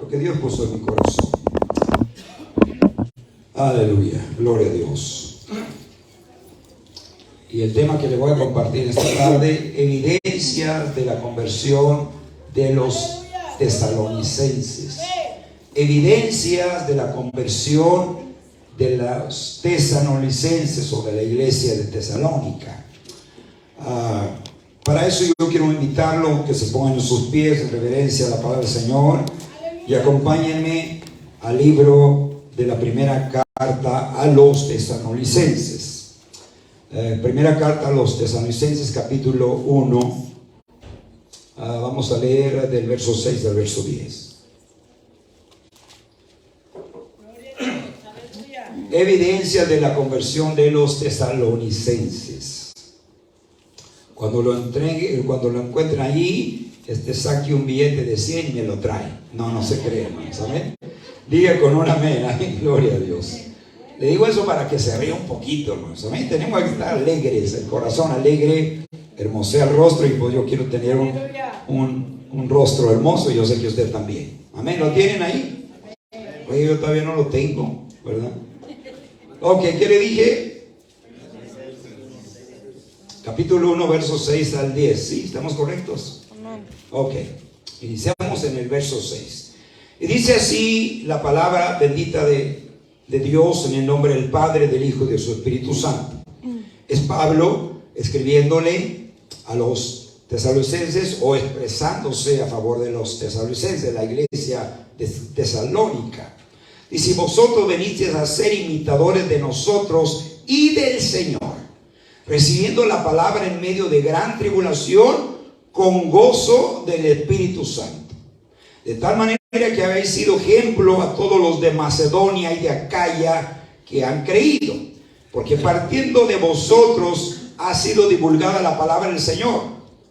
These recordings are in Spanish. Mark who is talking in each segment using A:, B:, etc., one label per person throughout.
A: lo que Dios puso en mi corazón. Aleluya, gloria a Dios. Y el tema que le voy a compartir esta tarde: evidencias de la conversión de los tesalonicenses. Evidencias de la conversión de los tesalonicenses o de la iglesia de Tesalónica. Para eso yo quiero invitarlo que se pongan en sus pies en reverencia a la palabra del Señor y acompáñenme al libro de la primera carta a los tesalonicenses. Primera carta a los tesalonicenses, capítulo 1. Vamos a leer del verso 6 al verso 10. Evidencia de la conversión de los tesalonicenses. Cuando lo encuentren allí, saque un billete de 100 y me lo trae. No se cree, hermanos. Amén. Diga con un amén. Amén. Gloria a Dios. Le digo eso para que se ría un poquito, hermanos. Amén. Tenemos que estar alegres, el corazón alegre, hermosea el rostro, y pues yo quiero tener un rostro hermoso, y yo sé que usted también. Amén. ¿Lo tienen ahí? Oye, yo todavía no lo tengo, ¿verdad? Ok, ¿qué le dije? Capítulo 1, versos 6 al 10. ¿Sí? ¿Estamos correctos? Ok, iniciamos en el verso 6. Y dice así la palabra bendita de Dios, en el nombre del Padre, del Hijo y de su Espíritu Santo. Es Pablo escribiéndole a los tesalonicenses, o expresándose a favor de los tesalonicenses, de la iglesia de Tesalónica. Dice: vosotros venisteis a ser imitadores de nosotros y del Señor, recibiendo la palabra en medio de gran tribulación, con gozo del Espíritu Santo, de tal manera que habéis sido ejemplo a todos los de Macedonia y de Acaya que han creído, porque partiendo de vosotros ha sido divulgada la palabra del Señor,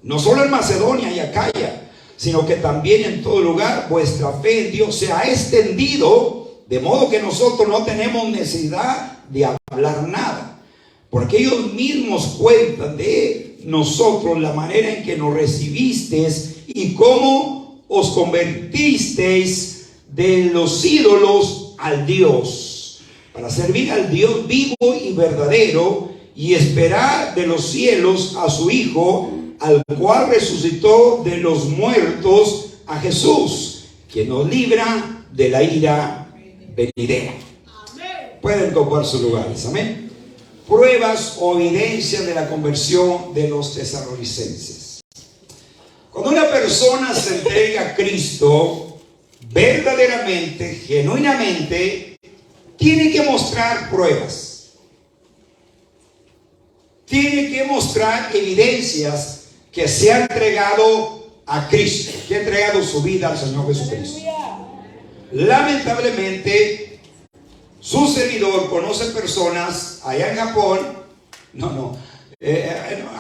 A: no solo en Macedonia y Acaya, sino que también en todo lugar vuestra fe en Dios se ha extendido, de modo que nosotros no tenemos necesidad de hablar nada, porque ellos mismos cuentan de nosotros la manera en que nos recibisteis y cómo os convertisteis de los ídolos al Dios, para servir al Dios vivo y verdadero, y esperar de los cielos a su Hijo, al cual resucitó de los muertos, a Jesús, que nos libra de la ira venidera. Pueden ocupar sus lugares. Amén. Pruebas o evidencias de la conversión de los tesalonicenses. Cuando una persona se entrega a Cristo verdaderamente, genuinamente, tiene que mostrar pruebas, tiene que mostrar evidencias que se ha entregado a Cristo, que ha entregado su vida al Señor Jesucristo. Lamentablemente, su servidor conoce personas allá en Japón,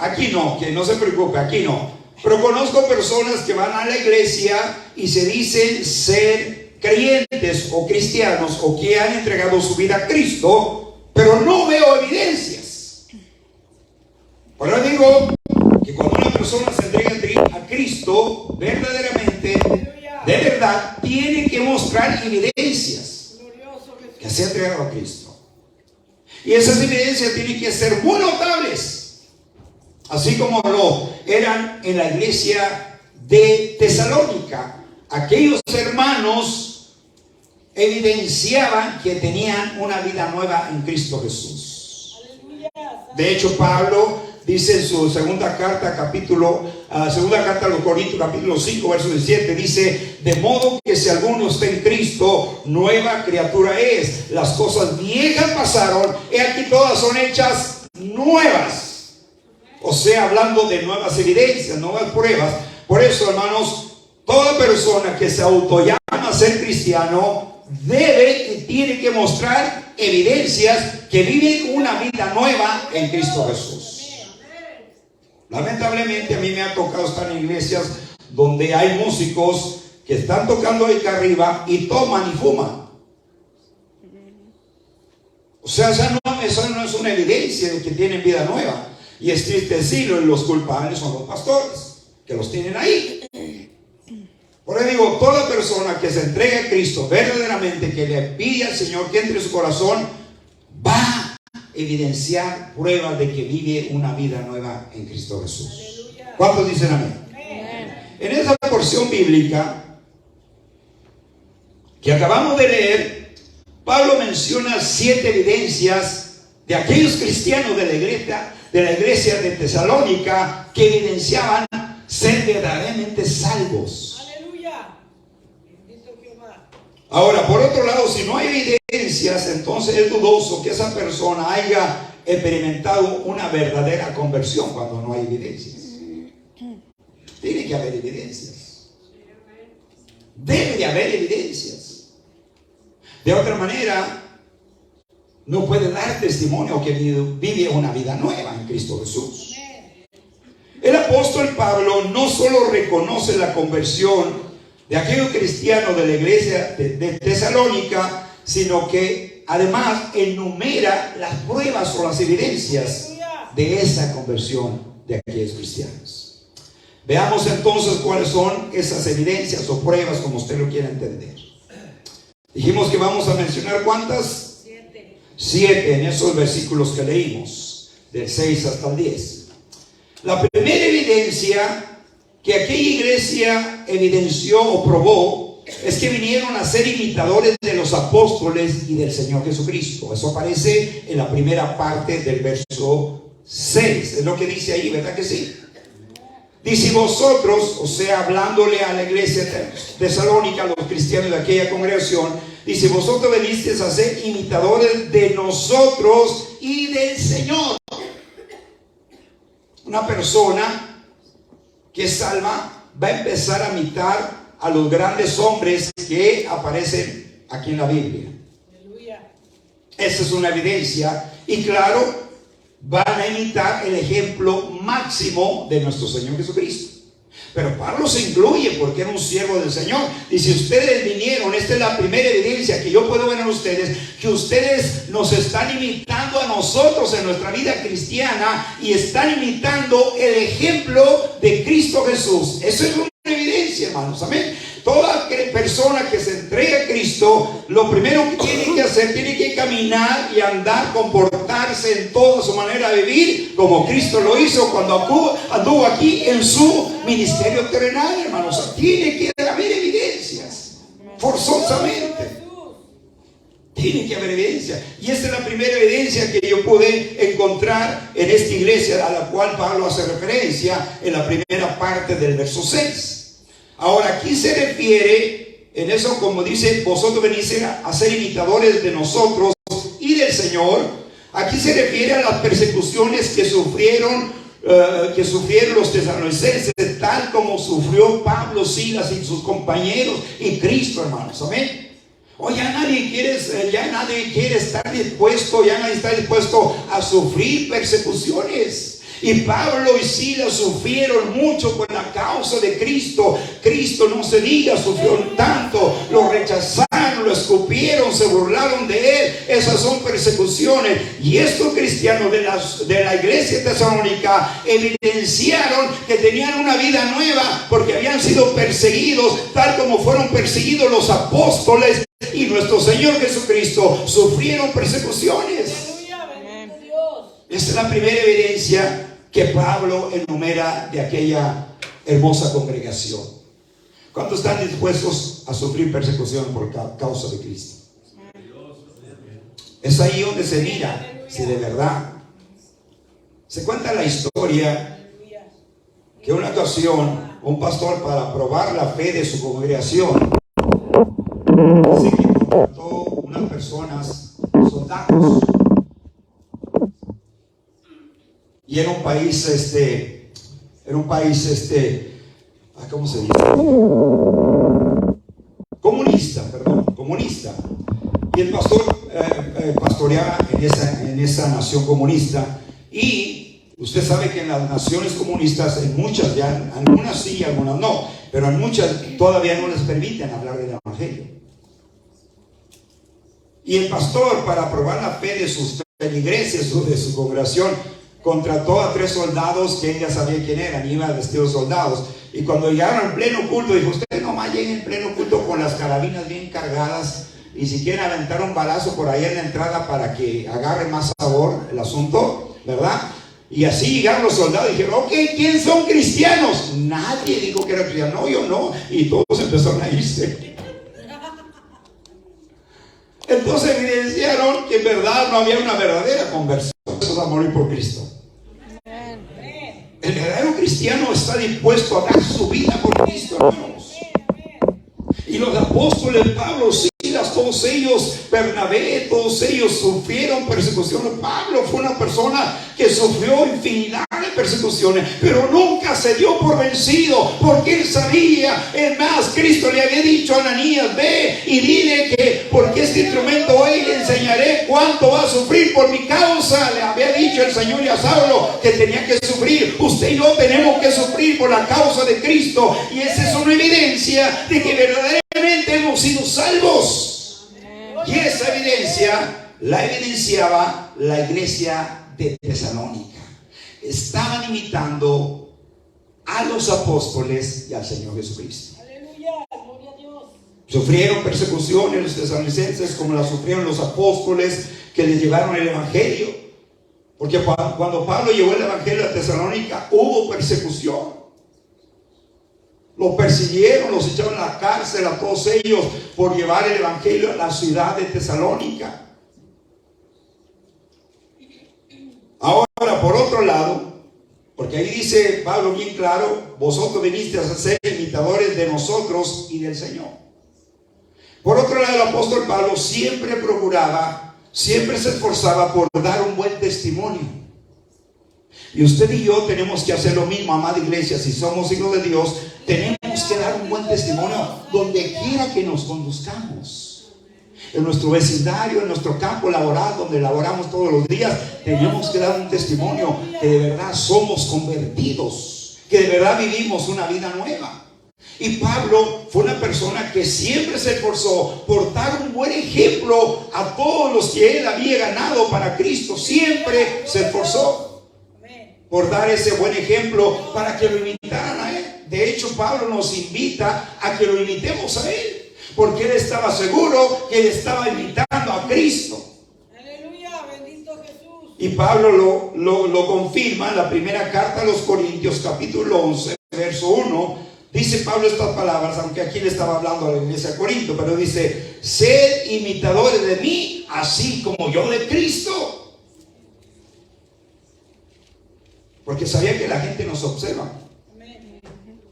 A: aquí no, que no se preocupe, aquí no, pero conozco personas que van a la iglesia y se dicen ser creyentes o cristianos, o que han entregado su vida a Cristo, pero no veo evidencias. Por eso digo que cuando una persona se entrega a Cristo verdaderamente, de verdad, tiene que mostrar evidencias que se ha entregado a Cristo. Y esas evidencias tienen que ser muy notables, así como lo eran en la iglesia de Tesalónica. Aquellos hermanos evidenciaban que tenían una vida nueva en Cristo Jesús. De hecho, Pablo dice en su segunda carta a los Corintios, capítulo 5, verso 17, dice: de modo que si alguno está en Cristo, nueva criatura es. Las cosas viejas pasaron, y aquí todas son hechas nuevas. O sea, hablando de nuevas evidencias, nuevas pruebas. Por eso, hermanos, toda persona que se autollama a ser cristiano debe y tiene que mostrar evidencias que viven una vida nueva en Cristo Jesús. Lamentablemente a mí me ha tocado estar en iglesias donde hay músicos que están tocando ahí acá arriba y toman y fuman. O sea, eso no es una evidencia de que tienen vida nueva. Y es triste decirlo, y los culpables son los pastores que los tienen ahí. Por eso digo, toda persona que se entregue a Cristo verdaderamente, que le pide al Señor que entre en su corazón, va a evidenciar pruebas de que vive una vida nueva en Cristo Jesús. ¿Cuántos dicen amén? En esa porción bíblica que acabamos de leer, Pablo menciona 7 evidencias de aquellos cristianos de la iglesia de Tesalónica que evidenciaban ser verdaderamente salvos. Ahora, por otro lado, si no hay evidencias, entonces es dudoso que esa persona haya experimentado una verdadera conversión cuando no hay evidencias. Tiene que haber evidencias. Debe de haber evidencias. De otra manera, no puede dar testimonio que vive una vida nueva en Cristo Jesús. El apóstol Pablo no solo reconoce la conversión de aquellos cristianos de la iglesia de Tesalónica, sino que además enumera las pruebas o las evidencias de esa conversión de aquellos cristianos. Veamos entonces cuáles son esas evidencias o pruebas, como usted lo quiera entender. Dijimos que vamos a mencionar ¿cuántas? 7 en esos versículos que leímos, del 6 hasta el 10. La primera evidencia que aquella iglesia evidenció o probó es que vinieron a ser imitadores de los apóstoles y del Señor Jesucristo. Eso aparece en la primera parte del verso 6. Es lo que dice ahí, ¿verdad que sí? Dice: vosotros, o sea, hablándole a la iglesia de Tesalónica, a los cristianos de aquella congregación, dice: vosotros venisteis a ser imitadores de nosotros y del Señor. Una persona que es salva va a empezar a imitar a los grandes hombres que aparecen aquí en la Biblia. Esa es una evidencia. Y claro, van a imitar el ejemplo máximo de nuestro Señor Jesucristo. Pero Pablo se incluye porque era un siervo del Señor. Y si ustedes vinieron, esta es la primera evidencia que yo puedo ver en ustedes, que ustedes nos están imitando a nosotros en nuestra vida cristiana y están imitando el ejemplo de Cristo Jesús. Eso es una evidencia, hermanos, amén. Toda persona que se entrega a Cristo, lo primero que tiene que hacer, tiene que caminar y andar, comportarse en toda su manera de vivir, como Cristo lo hizo cuando anduvo aquí en su ministerio terrenal, hermanos. Tiene que haber evidencias, forzosamente. Tiene que haber evidencia. Y esta es la primera evidencia que yo pude encontrar en esta iglesia a la cual Pablo hace referencia en la primera parte del verso 6. Ahora, aquí se refiere en eso, como dice: vosotros venís a ser imitadores de nosotros y del Señor. Aquí se refiere a las persecuciones que sufrieron los tesalonicenses, tal como sufrió Pablo, Silas y sus compañeros y Cristo, hermanos, amén. O ya nadie quiere estar dispuesto, ya nadie está dispuesto a sufrir persecuciones. Y Pablo y Silas sufrieron mucho por la causa de Cristo. Cristo, no se diga, sufrió tanto. Lo rechazaron, lo escupieron, se burlaron de él. Esas son persecuciones. Y estos cristianos de la iglesia tesalónica evidenciaron que tenían una vida nueva porque habían sido perseguidos, tal como fueron perseguidos los apóstoles y nuestro Señor Jesucristo. Sufrieron persecuciones. Esta es la primera evidencia que Pablo enumera de aquella hermosa congregación. ¿Cuántos están dispuestos a sufrir persecución por causa de Cristo? Es ahí donde se mira si de verdad. Se cuenta la historia que una ocasión un pastor, para probar la fe de su congregación, dice que contrató unas personas, soldados. Y era un país, ¿cómo se dice? Comunista. Y el pastor pastoreaba en esa nación comunista. Y usted sabe que en las naciones comunistas, en muchas ya, algunas sí, algunas no, pero en muchas todavía no les permiten hablar del evangelio. Y el pastor, para probar la fe de sus feligreses o de su congregación, contrató a 3 soldados que él ya sabía quién eran, iban vestidos soldados. Y cuando llegaron al pleno culto, dijo: ustedes no nomás lleguen en pleno culto con las carabinas bien cargadas y si quieren aventar un balazo por ahí en la entrada para que agarre más sabor el asunto, ¿verdad? Y así llegaron los soldados y dijeron, ok, ¿quién son cristianos? Nadie dijo que era cristiano, no, yo no. Y todos empezaron a irse. Entonces evidenciaron que en verdad no había una verdadera conversión. Eso a morir por Cristo. El verdadero cristiano está dispuesto a dar su vida por Cristo, hermanos. Y los apóstoles, Pablo, Silas, todos ellos, Bernabé, todos ellos sufrieron persecuciones. Pablo fue una persona que sufrió infinidad de persecuciones, pero nunca se dio por vencido, porque él sabía. Es más, Cristo le había dicho a Ananías, ve y dile que porque este instrumento hoy le enseñaré cuánto va a sufrir por mi causa. Le había dicho el Señor y a Saulo que tenía que sufrir. Usted y yo tenemos que sufrir por la causa de Cristo, y esa es una evidencia de que verdaderamente hemos sido salvos. Y esa evidencia la evidenciaba la iglesia de Tesalónica. Estaban imitando a los apóstoles y al Señor Jesucristo.
B: Aleluya, gloria a Dios.
A: Sufrieron persecuciones los tesalonicenses como las sufrieron los apóstoles que les llevaron el evangelio. Porque cuando Pablo llevó el evangelio a Tesalónica hubo persecución. Los persiguieron, los echaron a la cárcel a todos ellos por llevar el evangelio a la ciudad de Tesalónica. Ahora, por otro lado, porque ahí dice Pablo bien claro, vosotros vinisteis a ser imitadores de nosotros y del Señor. Por otro lado, el apóstol Pablo siempre se esforzaba por dar un buen testimonio. Y usted y yo tenemos que hacer lo mismo, amada iglesia. Si somos hijos de Dios, tenemos que dar un buen testimonio donde quiera que nos conduzcamos. En nuestro vecindario, en nuestro campo laboral, donde laboramos todos los días, tenemos que dar un testimonio que de verdad somos convertidos, que de verdad vivimos una vida nueva. Y Pablo fue una persona que siempre se esforzó por dar un buen ejemplo a todos los que él había ganado para Cristo. Siempre se esforzó por dar ese buen ejemplo para que lo imitaran a él. De hecho, Pablo nos invita a que lo imitemos a él, porque él estaba seguro que él estaba imitando a Cristo.
B: Aleluya, bendito Jesús.
A: Y Pablo lo confirma en la primera carta a los Corintios, capítulo 11, verso 1. Dice Pablo estas palabras, aunque aquí le estaba hablando a la iglesia de Corinto, pero dice, sed imitadores de mí, así como yo de Cristo. Porque sabía que la gente nos observa.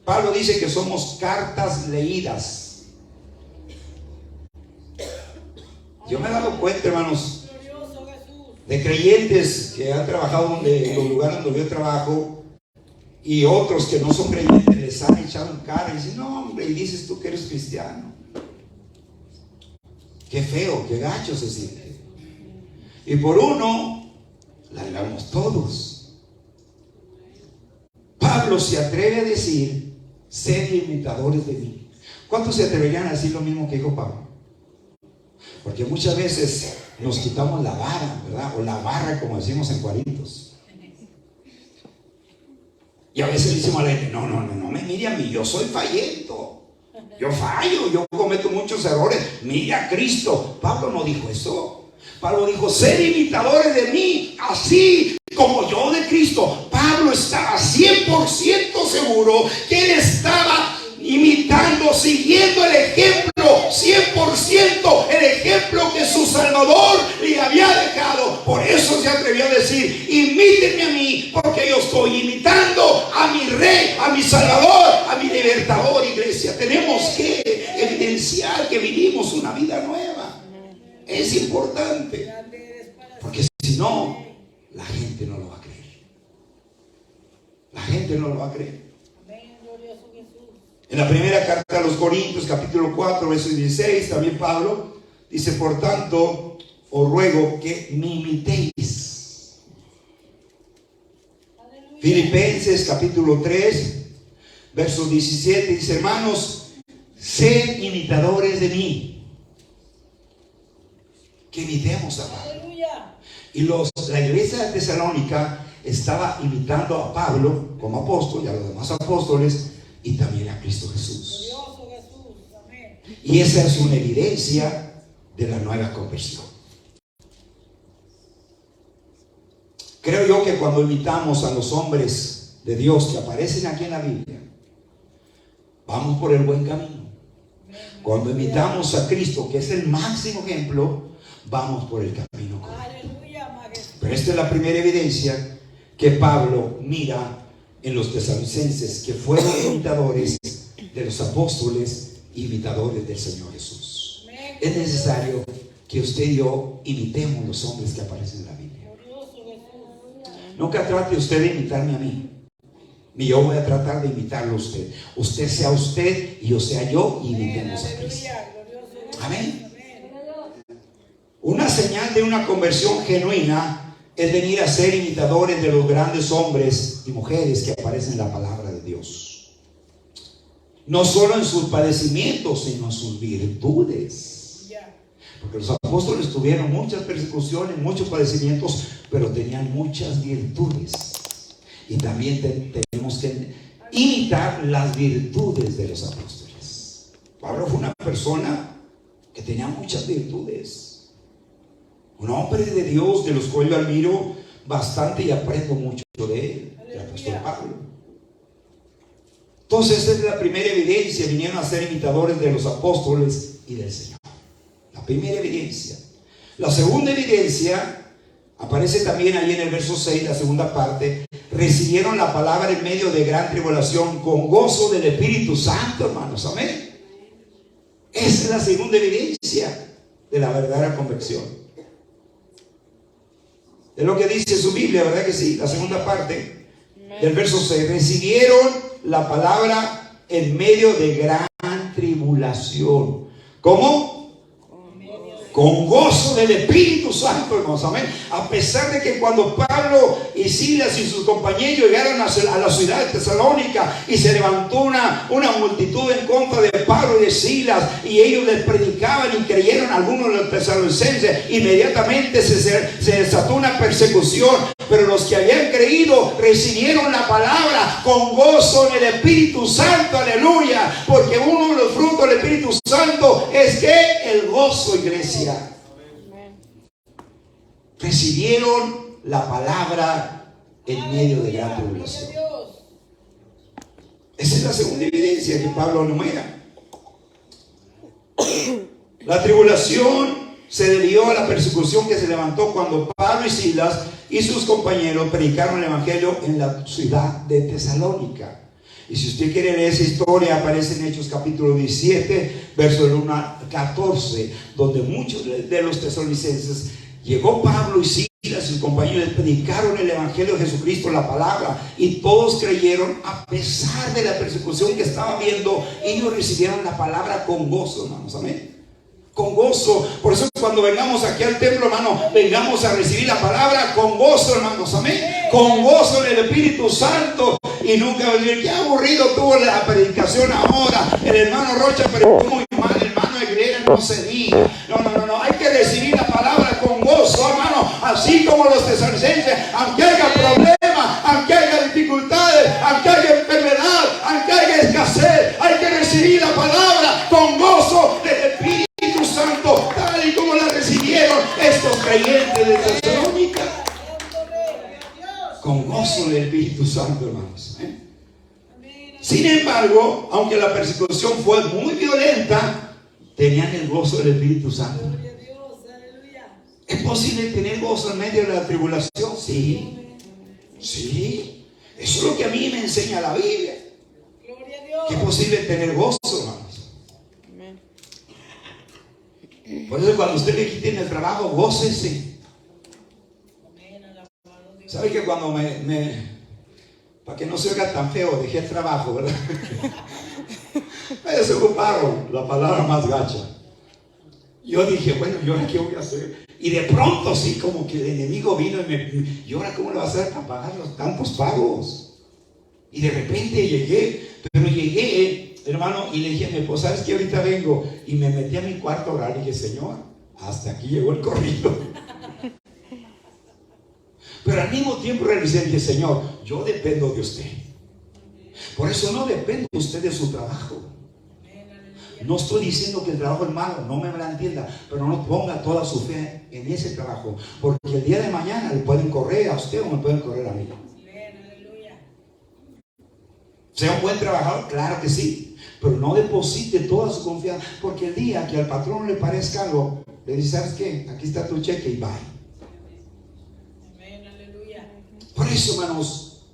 A: Pablo dice que somos cartas leídas. Yo me he dado cuenta, hermanos, de creyentes que han trabajado en los lugares donde yo trabajo, y otros que no son creyentes les han echado en cara y dicen, no hombre, y dices tú que eres cristiano. Qué feo, qué gacho se siente. Y por uno la hablamos todos. Pablo se atreve a decir, sed imitadores de mí. ¿Cuántos se atreverían a decir lo mismo que dijo Pablo? Porque muchas veces nos quitamos la vara, ¿verdad? O la barra, como decimos en Cuarintos. Y a veces le decimos a la gente, no me mire a mí, yo soy fallento. Yo fallo, yo cometo muchos errores. Mire a Cristo. Pablo no dijo eso. Pablo dijo, sed imitadores de mí, así como yo de Cristo. Pablo estaba 100% seguro que él estaba imitando, siguiendo el ejemplo, 100% el ejemplo que su Salvador le había dejado. Por eso se atrevió a decir, imítenme a mí, porque yo estoy imitando a mi Rey, a mi Salvador, a mi Libertador. Iglesia, tenemos que evidenciar que vivimos una vida nueva. Es importante, porque si no, la gente no lo va a creer. La gente no lo va a creer. En la primera carta a los Corintios, capítulo 4, verso 16, también Pablo dice, por tanto, os ruego que me imitéis. Aleluya. Filipenses, capítulo 3, verso 17, dice, hermanos, sed imitadores de mí. Que imitemos a Pablo. Aleluya. Y la iglesia de Tesalónica estaba imitando a Pablo como apóstol y a los demás apóstoles, y también a Cristo Jesús. Y esa es una evidencia de la nueva conversión. Creo yo que cuando invitamos a los hombres de Dios que aparecen aquí en la Biblia, vamos por el buen camino. Cuando invitamos a Cristo, que es el máximo ejemplo, vamos por el camino correcto. Pero esta es la primera evidencia que Pablo mira en los tesalonicenses, que fueron imitadores de los apóstoles, imitadores del Señor Jesús. Es necesario que usted y yo imitemos los hombres que aparecen en la Biblia. Nunca trate usted de imitarme a mí, ni yo voy a tratar de imitarlo a usted. Usted sea usted y yo sea yo, y imitemos a Cristo. Amén. Una señal de una conversión genuina es venir a ser imitadores de los grandes hombres y mujeres que aparecen en la palabra de Dios. No solo en sus padecimientos, sino en sus virtudes. Porque los apóstoles tuvieron muchas persecuciones, muchos padecimientos, pero tenían muchas virtudes. Y también tenemos que imitar las virtudes de los apóstoles. Pablo fue una persona que tenía muchas virtudes. Un hombre de Dios, de los cuales yo admiro bastante y aprendo mucho de él, el apóstol Pablo. Entonces, esa es la primera evidencia. Vinieron a ser imitadores de los apóstoles y del Señor. La primera evidencia. La segunda evidencia aparece también ahí en el verso 6, la segunda parte. Recibieron la palabra en medio de gran tribulación con gozo del Espíritu Santo, hermanos. Amén. Esa es la segunda evidencia de la verdadera conversión. Es lo que dice su Biblia, ¿verdad que sí? La segunda parte del verso 6. Recibieron la palabra en medio de gran tribulación. ¿Cómo? Con gozo del Espíritu Santo, hermanos. Amén. A pesar de que cuando Pablo y Silas y sus compañeros llegaron a la ciudad de Tesalónica y se levantó una multitud en contra de Pablo y de Silas, y ellos les predicaban y creyeron algunos de los tesalonicenses, inmediatamente se desató una persecución. Pero los que habían creído recibieron la palabra con gozo en el Espíritu Santo. Aleluya. Porque uno de los frutos del Espíritu Santo es que el gozo, iglesia. Recibieron la palabra en medio de gran tribulación. Esa es la segunda evidencia que Pablo enumera. La tribulación se debió a la persecución que se levantó cuando Pablo y Silas y sus compañeros predicaron el evangelio en la ciudad de Tesalónica. Y si usted quiere leer esa historia, aparece en Hechos capítulo 17, versos 1 a 14, donde muchos de los tesalonicenses, llegó Pablo y Silas y sus compañeros, predicaron el evangelio de Jesucristo, la palabra, y todos creyeron a pesar de la persecución que estaban viendo. Ellos recibieron la palabra con gozo, hermanos. Amén. Con gozo. Por eso cuando vengamos aquí al templo, hermano, vengamos a recibir la palabra con gozo, hermanos. Amén. Con gozo en el Espíritu Santo. Y nunca va a decir, qué aburrido tuvo la predicación ahora. El hermano Rocha predicó muy mal, el hermano Aguilera no se diga. No. Hay que recibir la palabra con gozo, hermano. Así como los tesalonicenses, aunque haya problemas, aunque haya dificultades, aunque haya enfermedad, aunque haya escasez, hay que recibir la palabra con gozo del Espíritu Santo, tal y como la recibieron estos creyentes de Tesalónica. Con gozo del Espíritu Santo, hermanos. Sin embargo, aunque la persecución fue muy violenta, tenían el gozo del Espíritu Santo. ¿Es posible tener gozo en medio de la tribulación? Sí. Sí. Eso es lo que a mí me enseña la Biblia. Que es posible tener gozo, hermanos. Por eso cuando usted le quite en el trabajo, gócese. ¿Sabe que cuando para que no se oiga tan feo, dejé el trabajo, ¿verdad? Me desocuparon, la palabra más gacha. Yo dije, bueno, ¿y ahora qué voy a hacer? Y de pronto sí, como que el enemigo vino ¿y ahora cómo le va a hacer para pagar los tantos pagos? Y de repente llegué, hermano, y le dije a mi esposa, ¿sabes qué? Ahorita vengo. Y me metí a mi cuarto a orar y dije, Señor, hasta aquí llegó el corrido. Pero al mismo tiempo realicé, dije, Señor, yo dependo de usted. Por eso no depende usted de su trabajo. No estoy diciendo que el trabajo es malo, no me malentienda, pero no ponga toda su fe en ese trabajo, porque el día de mañana le pueden correr a usted o me pueden correr a mí. ¿Sea un buen trabajador? Claro que sí, pero no deposite toda su confianza, porque el día que al patrón le parezca algo, le dice, ¿sabes qué? Aquí está tu cheque y bye. Por eso, hermanos,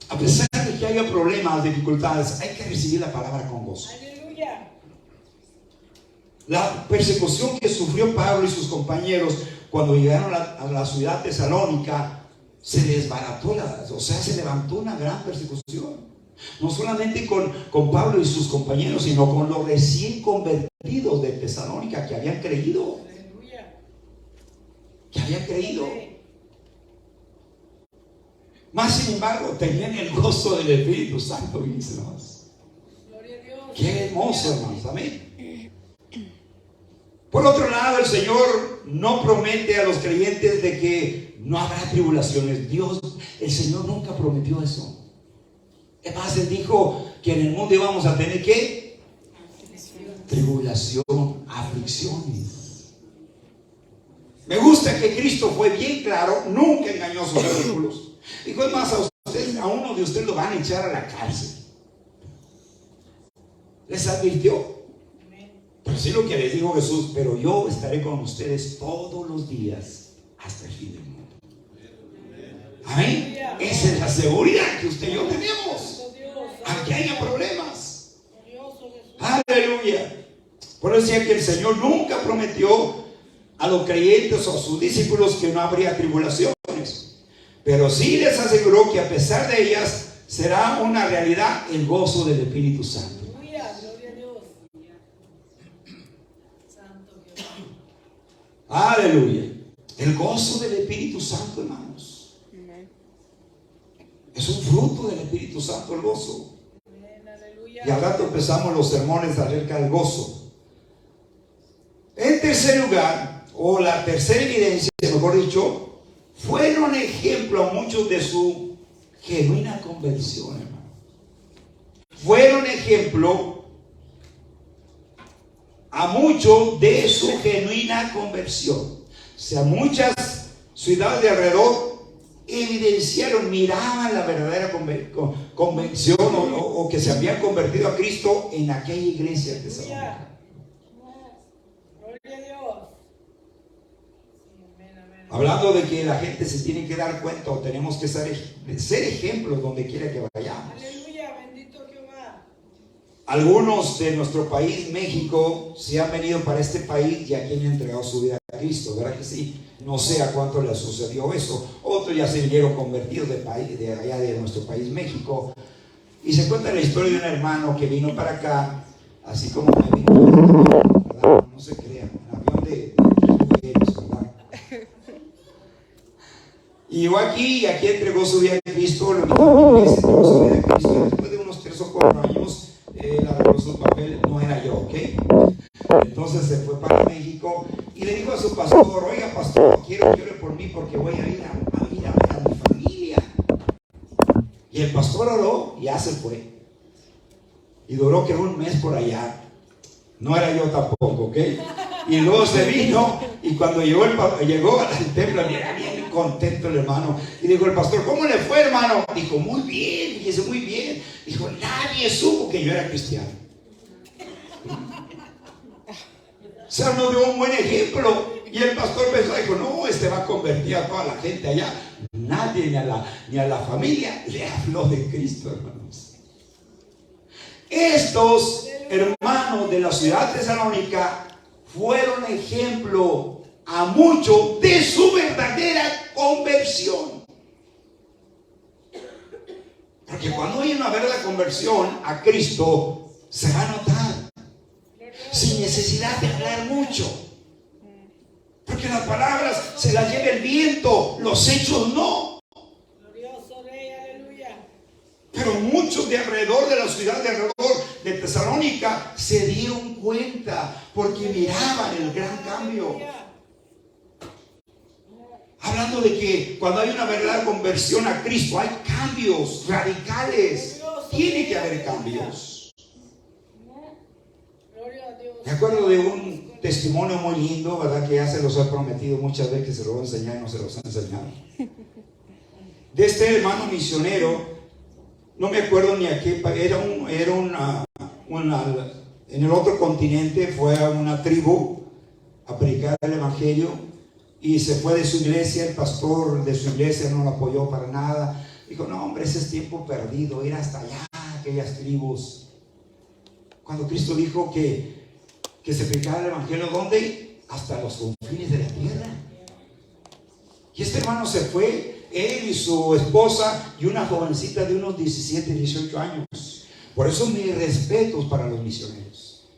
A: a pesar de que haya problemas, dificultades, hay que recibir la palabra con gozo. La persecución que sufrió Pablo y sus compañeros cuando llegaron a la ciudad tesalónica, se desbarató, se levantó una gran persecución. No solamente con Pablo y sus compañeros, sino con los recién convertidos de Tesalónica que habían creído. Más sin embargo, tenían el gozo del Espíritu Santo, mis hermanos. Qué hermoso, hermanos. Amén. Por otro lado, el Señor no promete a los creyentes de que no habrá tribulaciones. El Señor nunca prometió eso. Es más, Él dijo que en el mundo íbamos a tener ¿qué? Tribulación, aflicciones. Me gusta que Cristo fue bien claro, nunca engañó a sus discípulos. Dijo, es más, a uno de ustedes lo van a echar a la cárcel. Les advirtió. Pero sí lo que les dijo Jesús, pero yo estaré con ustedes todos los días hasta el fin del mundo. Amén. Esa es la seguridad que usted y yo tenemos, aunque haya problemas. Aleluya. Por eso decía que el Señor nunca prometió a los creyentes o a sus discípulos que no habría tribulaciones, pero sí les aseguró que a pesar de ellas será una realidad el gozo del Espíritu Santo. Aleluya. El gozo del Espíritu Santo, hermanos. Es un fruto del Espíritu Santo, el gozo. Y al rato empezamos los sermones acerca del gozo. En tercer lugar, o la tercera evidencia, mejor dicho, fueron ejemplo a muchos de su genuina conversión, hermano. Fueron ejemplo a muchos de su genuina conversión. O sea, muchas ciudades de alrededor evidenciaron, miraban la verdadera convención o que se habían convertido a Cristo en aquella iglesia de Tesalónica. Hablando de que la gente se tiene que dar cuenta o tenemos que ser ejemplos donde quiera que vayamos. Algunos de nuestro país, México, se han venido para este país y aquí han entregado su vida a Cristo, ¿verdad que sí? No sé a cuánto les sucedió eso. Otros ya se vinieron convertidos de allá de nuestro país, México. Y se cuenta la historia de un hermano que vino para acá, así como me vino, ¿verdad? No se crean, en avión de mujeres, ¿verdad? Y llegó aquí y aquí entregó su vida a Cristo, lo invitó a la iglesia, entregó su vida a Cristo. Después de unos 3 o 4 años, él agarró su papel, no era yo, ¿ok? Entonces se fue para México y le dijo a su pastor, oiga pastor, quiero que ore por mí porque voy a ir a ver a mi familia. Y el pastor oró y ya se fue. Y duró que 1 mes por allá. No era yo tampoco, ¿ok? Y luego se vino y cuando llegó al templo, era bien contento el hermano. Y dijo el pastor, ¿cómo le fue, hermano? Dijo, muy bien, fíjese, muy bien. Dijo, nadie supo que yo era cristiano. O sea, nos dio un buen ejemplo. Y el pastor pensó, dijo, no, va a convertir a toda la gente allá. Nadie, ni a la familia, le habló de Cristo, hermanos. Estos hermanos de la ciudad de Tesalónica fueron ejemplo a muchos de su verdadera conversión. Porque cuando hay una verdadera conversión a Cristo, se va a notar, sin necesidad de hablar mucho. Porque las palabras se las lleva el viento, los hechos no. Pero muchos de alrededor de la ciudad de alrededor de Tesalónica se dieron cuenta porque miraban el gran cambio. Hablando de que cuando hay una verdadera conversión a Cristo hay cambios radicales. Tiene que haber cambios. Me acuerdo de un testimonio muy lindo, ¿verdad? Que ya se los he prometido muchas veces que se los voy a enseñar y no se los he enseñado. De este hermano misionero, no me acuerdo ni a qué país, en el otro continente, fue a una tribu a predicar el evangelio y se fue de su iglesia. El pastor de su iglesia no lo apoyó para nada. Dijo: no, hombre, ese es tiempo perdido, ir hasta allá, aquellas tribus. Cuando Cristo dijo que se predicara el evangelio, ¿dónde? Hasta los confines de la tierra. Y este hermano se fue, él y su esposa y una jovencita de unos 17, 18 años. Por eso mis respetos para los misioneros.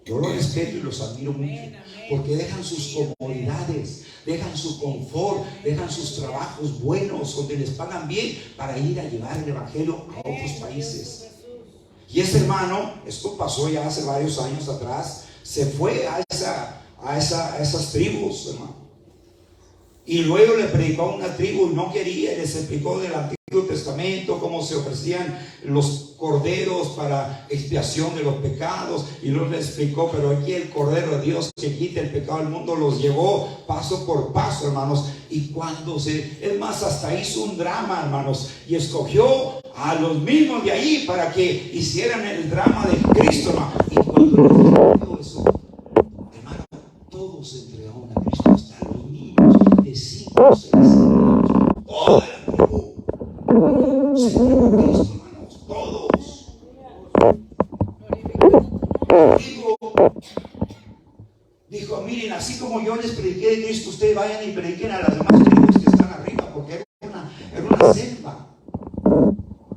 A: Yo los respeto y los admiro mucho, porque dejan sus comodidades, dejan su confort, dejan sus trabajos buenos donde les pagan bien para ir a llevar el evangelio a otros países. Y ese hermano, esto pasó ya hace varios años atrás, se fue a esas tribus, hermano. Y luego le predicó a una tribu y no quería, les explicó del Antiguo Testamento cómo se ofrecían los corderos para expiación de los pecados, y luego le explicó: pero aquí el Cordero de Dios que quita el pecado del mundo. Los llevó paso por paso, hermanos, y es más, hasta hizo un drama, hermanos, y escogió a los mismos de ahí para que hicieran el drama de Cristo, hermano. Y cuando le eso, hermano, todos se entregaron a Cristo, hasta los niños de 5, 6 años, toda la tribu se entregó a Cristo, hermanos, todos. Dijo: miren, así como yo les prediqué de Cristo, ustedes vayan y prediquen a las demás tribus que están arriba, porque era una selva.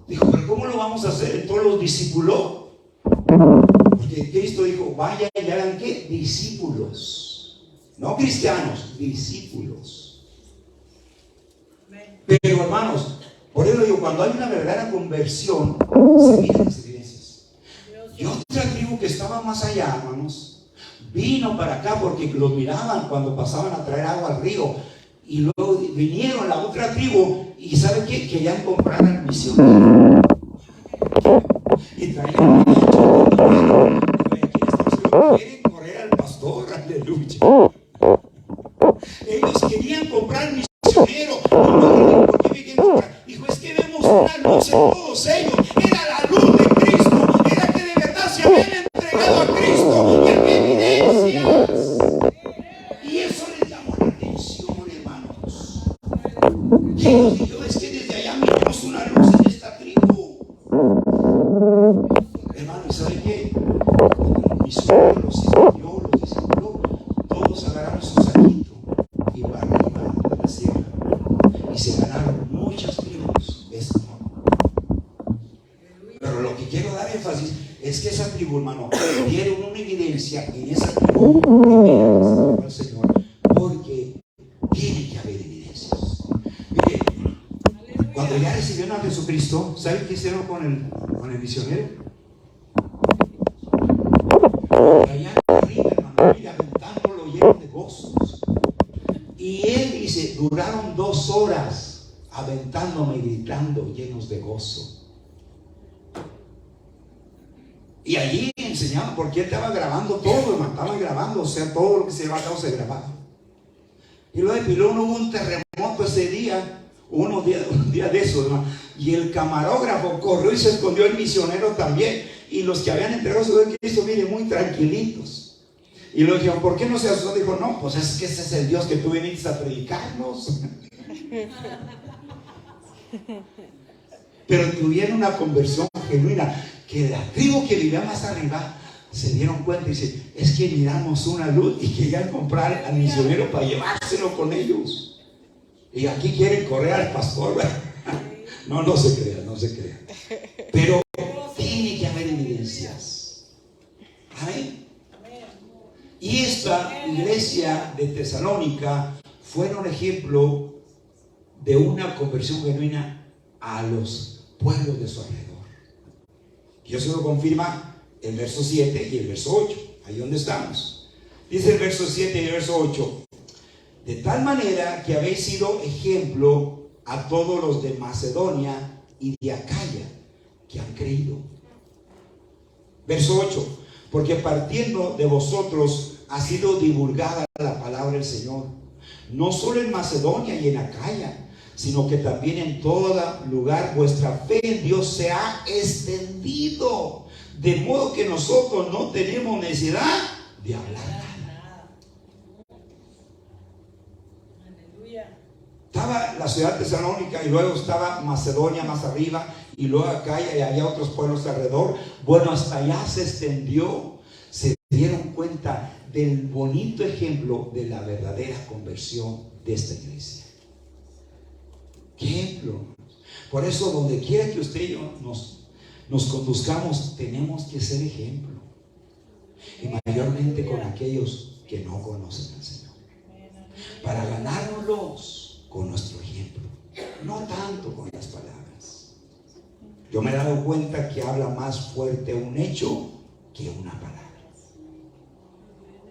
A: Dijo: pero ¿cómo lo vamos a hacer? Entonces los discipuló, porque Cristo dijo: vayan y hagan ¿qué? Discípulos, no cristianos, discípulos. Pero hermanos, por eso digo, cuando hay una verdadera conversión, se miran las evidencias. Y otra tribu que estaba más allá, hermanos, vino para acá porque los miraban cuando pasaban a traer agua al río. Y luego vinieron la otra tribu y ¿sabe qué? Querían comprar al misionero. Y traían quieren correr al pastor, aleluya. Ellos querían comprar al misionero. ¿Por qué querían comprar? Dijo: es que vemos una luz en todos ellos. Era la luz de Cristo. Era que de verdad se habían entregado a Cristo. Y había evidencias. Y eso les llamó la atención, hermanos. Y ellos dijeron: es que desde allá miramos una luz en esta tribu. Hermano, ¿y sabe qué? El misionero los discipuló, todos agarraron su saquito y van arriba de la sierra y se ganaron muchas tribus. Pero lo que quiero dar énfasis es que esa tribu, hermano, dieron una evidencia en esa tribu primera al Señor, porque tiene que haber evidencias. Mire, cuando ya recibieron a Jesucristo, ¿saben qué hicieron con el misionero? Allá arriba, hermano, mira, aventándolo lleno de gozos. Y él dice: duraron 2 horas aventándome y gritando, llenos de gozo. Y allí enseñaban, porque él estaba grabando todo, hermano, estaba grabando, o sea, todo lo que se llevaba a cabo se grababa. Y luego de Pilón hubo un terremoto ese día, un día de eso, hermano, y el camarógrafo corrió y se escondió, el misionero también. Y los que habían entregado su vida a Cristo, miren, muy tranquilitos. Y luego dijeron: ¿por qué no se asustó? Dijo: no, pues es que ese es el Dios que tú viniste a predicarnos. Pero tuvieron una conversión genuina, que la tribu que vivía más arriba se dieron cuenta y dice: es que miramos una luz, y querían comprar al misionero para llevárselo con ellos. Y aquí quieren correr al pastor. No se crean. Pero tiene que haber evidencias. Amén. Y esta iglesia de Tesalónica fueron ejemplo de una conversión genuina a los pueblos de su alrededor. Y eso lo confirma el verso 7 y el verso 8. Ahí donde estamos. Dice el verso 7 y el verso 8: de tal manera que habéis sido ejemplo a todos los de Macedonia y de Acaya que han creído. Verso 8: Porque partiendo de vosotros ha sido divulgada la palabra del Señor, no solo en Macedonia y en Acaya, sino que también en todo lugar vuestra fe en Dios se ha extendido, de modo que nosotros no tenemos necesidad de hablar nada. Estaba la ciudad de Tesalónica y luego estaba Macedonia más arriba y luego Acaya y había otros pueblos alrededor. Bueno, hasta allá se extendió. Se dieron cuenta del bonito ejemplo de la verdadera conversión de esta iglesia. ¿Qué ejemplo? Por eso donde quiera que usted y yo nos conduzcamos, tenemos que ser ejemplo, y mayormente con aquellos que no conocen al Señor, para ganárnoslos con nuestro ejemplo, no tanto con las palabras. Yo me he dado cuenta que habla más fuerte un hecho que una palabra.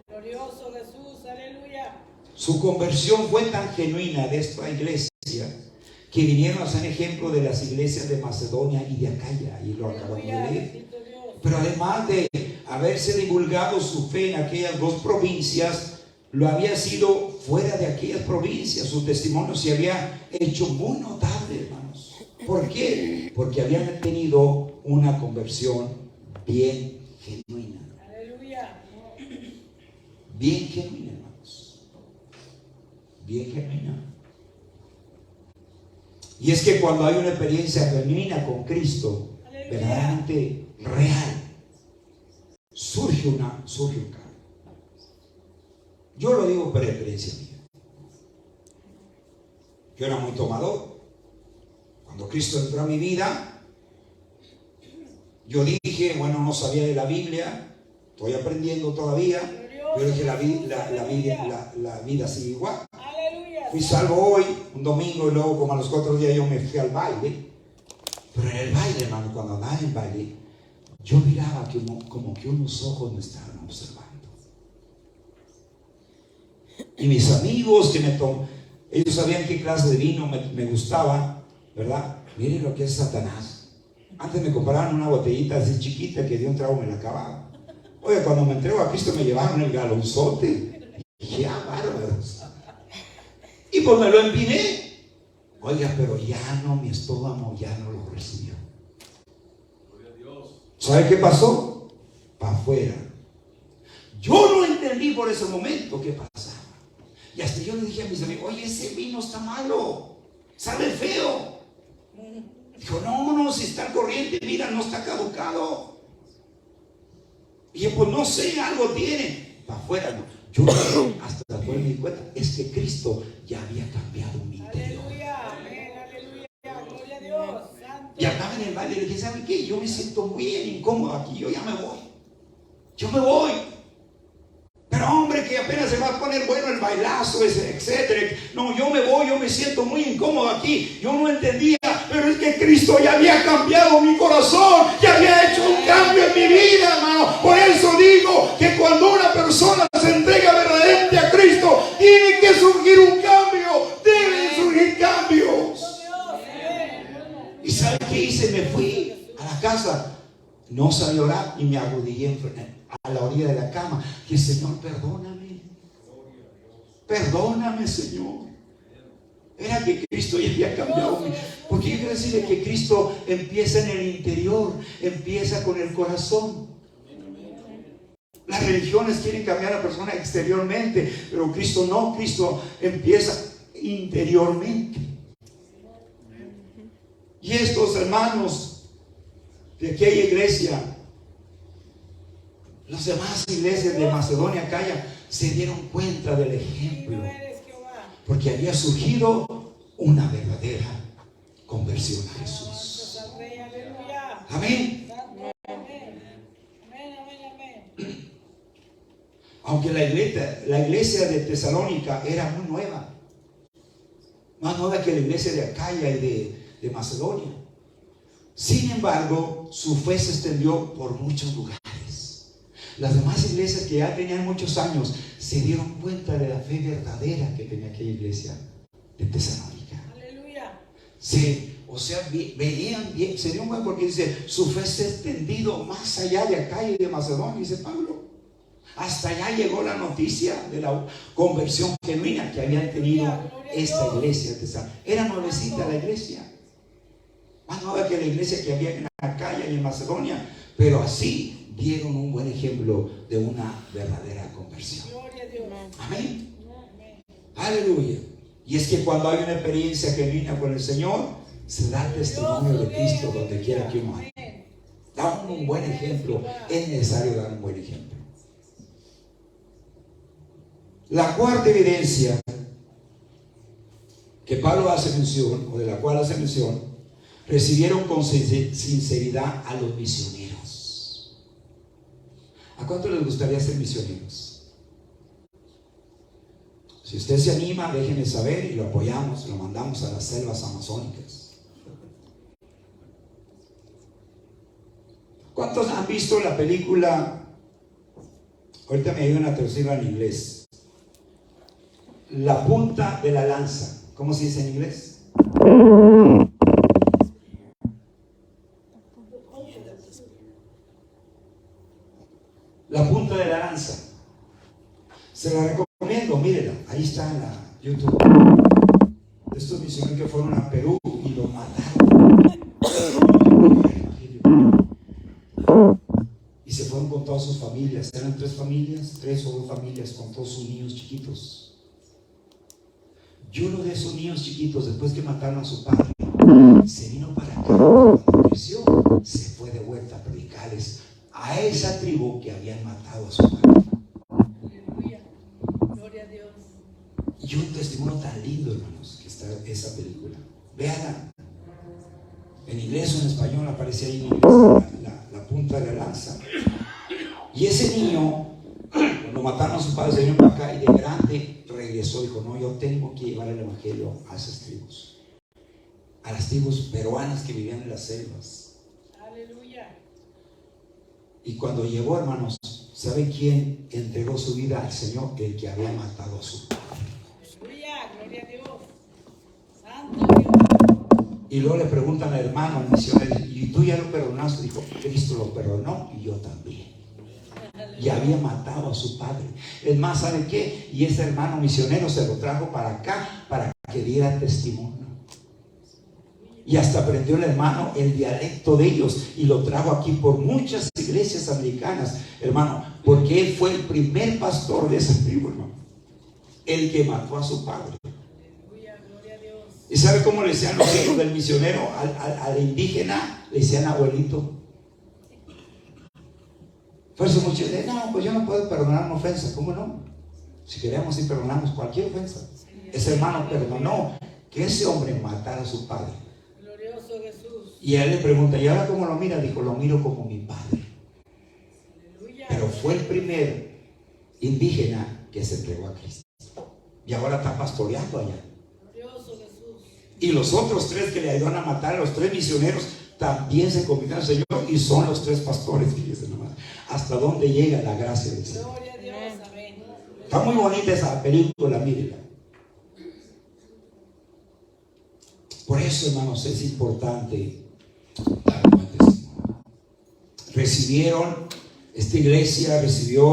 B: Glorioso Jesús, aleluya.
A: Su conversión fue tan genuina de esta iglesia que vinieron a ser ejemplo de las iglesias de Macedonia y de Acaya, y lo acabamos de leer. Pero además de haberse divulgado su fe en aquellas dos provincias, lo había sido fuera de aquellas provincias. Su testimonio se había hecho muy notable, hermanos. ¿Por qué? Porque habían tenido una conversión bien genuina.
B: Aleluya.
A: Bien genuina, hermanos. Bien genuina. Y es que cuando hay una experiencia genuina con Cristo, verdaderamente real, surge un cambio. Yo lo digo por experiencia mía. Yo era muy tomador. Cuando Cristo entró a mi vida, yo dije, bueno, no sabía de la Biblia, estoy aprendiendo todavía. Yo dije, la vida sigue igual. Fui salvo hoy, un domingo, y luego como a los 4 días yo me fui al baile. Pero en el baile, hermano, cuando andaba en el baile, yo miraba que como que unos ojos me estaban observando. Y mis amigos ellos sabían qué clase de vino me gustaba, ¿verdad? Miren lo que es Satanás. Antes me compraban una botellita así chiquita que de un trago me la acababa. Oye, cuando me entrego a Cristo me llevaron el galonzote. Y dije, bárbaros. Y pues me lo empiné. Oiga, pero ya no, mi estómago ya no lo recibió. ¿Sabe qué pasó? Para afuera. Yo no entendí por ese momento qué pasaba. Y hasta yo le dije a mis amigos, oye, ese vino está malo, sabe feo. Dijo, no, si está al corriente, mira, no está caducado. Y yo, pues no sé, algo tiene. Para afuera, no. Yo hasta después me di cuenta, es que Cristo ya había cambiado mi interior.
B: Aleluya, amén, aleluya, gloria a Dios. Santo.
A: Y andaba en el baile y le dije, ¿sabe qué? Yo me siento muy incómodo aquí, yo ya me voy. Yo me voy. Pero hombre, que apenas se va a poner bueno el bailazo, etcétera. No, yo me voy, yo me siento muy incómodo aquí. Yo no entendía, pero es que Cristo ya había cambiado mi corazón, ya había hecho un cambio en mi vida, hermano. Por eso digo que cuando una persona se entrega verdaderamente a Cristo, tiene que surgir un cambio, deben surgir cambios. ¿Y sabe qué hice? Me fui a la casa, no sabía orar y me arrodillé a la orilla de la cama. Y Señor, perdóname, Señor. Era que Cristo ya había cambiado. Porque yo quiero decirle que Cristo empieza en el interior, empieza con el corazón. Las religiones quieren cambiar a la persona exteriormente, pero Cristo no. Cristo empieza interiormente. Y estos hermanos de aquella iglesia, las demás iglesias de Macedonia, Acaya, se dieron cuenta del ejemplo, porque había surgido una verdadera conversión a Jesús. Amén. Aunque la iglesia de Tesalónica era muy nueva, más nueva que la iglesia de Acaya y de Macedonia. Sin embargo, su fe se extendió por muchos lugares. Las demás iglesias que ya tenían muchos años se dieron cuenta de la fe verdadera que tenía aquella iglesia de Tesalónica.
B: Aleluya.
A: O sea, veían bien, se dieron cuenta porque dice, su fe se ha extendido más allá de acá y de Macedonia, dice Pablo. Hasta allá llegó la noticia de la conversión genuina que habían tenido esta iglesia. Era nuevecita la iglesia, más nueva que la iglesia que había en Acaya y en Macedonia, pero así dieron un buen ejemplo de una verdadera conversión. Amén. Aleluya. Y es que cuando hay una experiencia genuina con el Señor, se da testimonio de Cristo donde quiera que uno haya. Da un buen ejemplo. Es necesario dar un buen ejemplo. La cuarta evidencia que Pablo hace mención, o de la cual hace mención, recibieron con sinceridad a los misioneros. ¿A cuánto les gustaría ser misioneros? Si usted se anima, déjeme saber y lo apoyamos, lo mandamos a las selvas amazónicas. ¿Cuántos han visto la película? Ahorita me dio una traducción en inglés. La punta de la lanza. ¿Cómo se dice en inglés? La punta de la lanza. Se la recomiendo, mírenla. Ahí está en la YouTube. Estos misioneros que fueron a Perú y lo mataron. Y se fueron con todas sus familias. Eran 3 familias, 3 o 2 familias con todos sus niños chiquitos. Y uno de esos niños chiquitos, después que mataron a su padre, se vino para acá. Cuando creció, se fue de vuelta a predicarles a esa tribu que habían matado a su padre.
B: Aleluya. Gloria a Dios.
A: Y un testimonio tan lindo, hermanos, que está esa película. Véanla. En inglés o en español aparece ahí en inglés la punta de la lanza. Y ese niño, cuando mataron a su padre, se vino para acá y de grande regresó. Dijo: no, yo tengo que llevar el evangelio a esas tribus, a las tribus peruanas que vivían en las selvas.
B: Aleluya.
A: Y cuando llegó, hermanos, ¿sabe quién entregó su vida al Señor? El que había matado a su padre.
B: Aleluya. Gloria a Dios. Santo Dios.
A: Y luego le preguntan al hermano, al misionero: ¿y tú ya lo perdonaste? Dijo: Cristo lo perdonó y yo también. Y había matado a su padre. Es más, ¿sabe qué? Y ese hermano misionero se lo trajo para acá para que diera testimonio. Y hasta aprendió el hermano el dialecto de ellos y lo trajo aquí por muchas iglesias americanas, hermano, porque él fue el primer pastor de esa tribu, hermano, el que mató a su padre.
B: Aleluya, gloria a Dios.
A: ¿Y sabe cómo le decían los hijos del misionero al indígena? Le decían abuelito. Por eso muchos dicen: no, pues yo no puedo perdonar una ofensa. ¿Cómo no? Si queremos, sí perdonamos cualquier ofensa. Ese hermano perdonó que ese hombre matara a su padre.
B: Glorioso Jesús.
A: Y él le pregunta: ¿y ahora cómo lo mira? Dijo: lo miro como mi padre.
B: Aleluya.
A: Pero fue el primer indígena que se entregó a Cristo. Y ahora está pastoreando allá.
B: Glorioso Jesús.
A: Y los otros 3 que le ayudaron a matar, a los 3 misioneros, también se convirtieron al Señor y son los 3 pastores. Fíjense nomás hasta dónde llega la gracia del Señor.
B: Gloria a Dios. Amén.
A: Está muy bonita esa película, mírenla. Por eso, hermanos, es importante dar un buen testimonio. Esta iglesia recibió,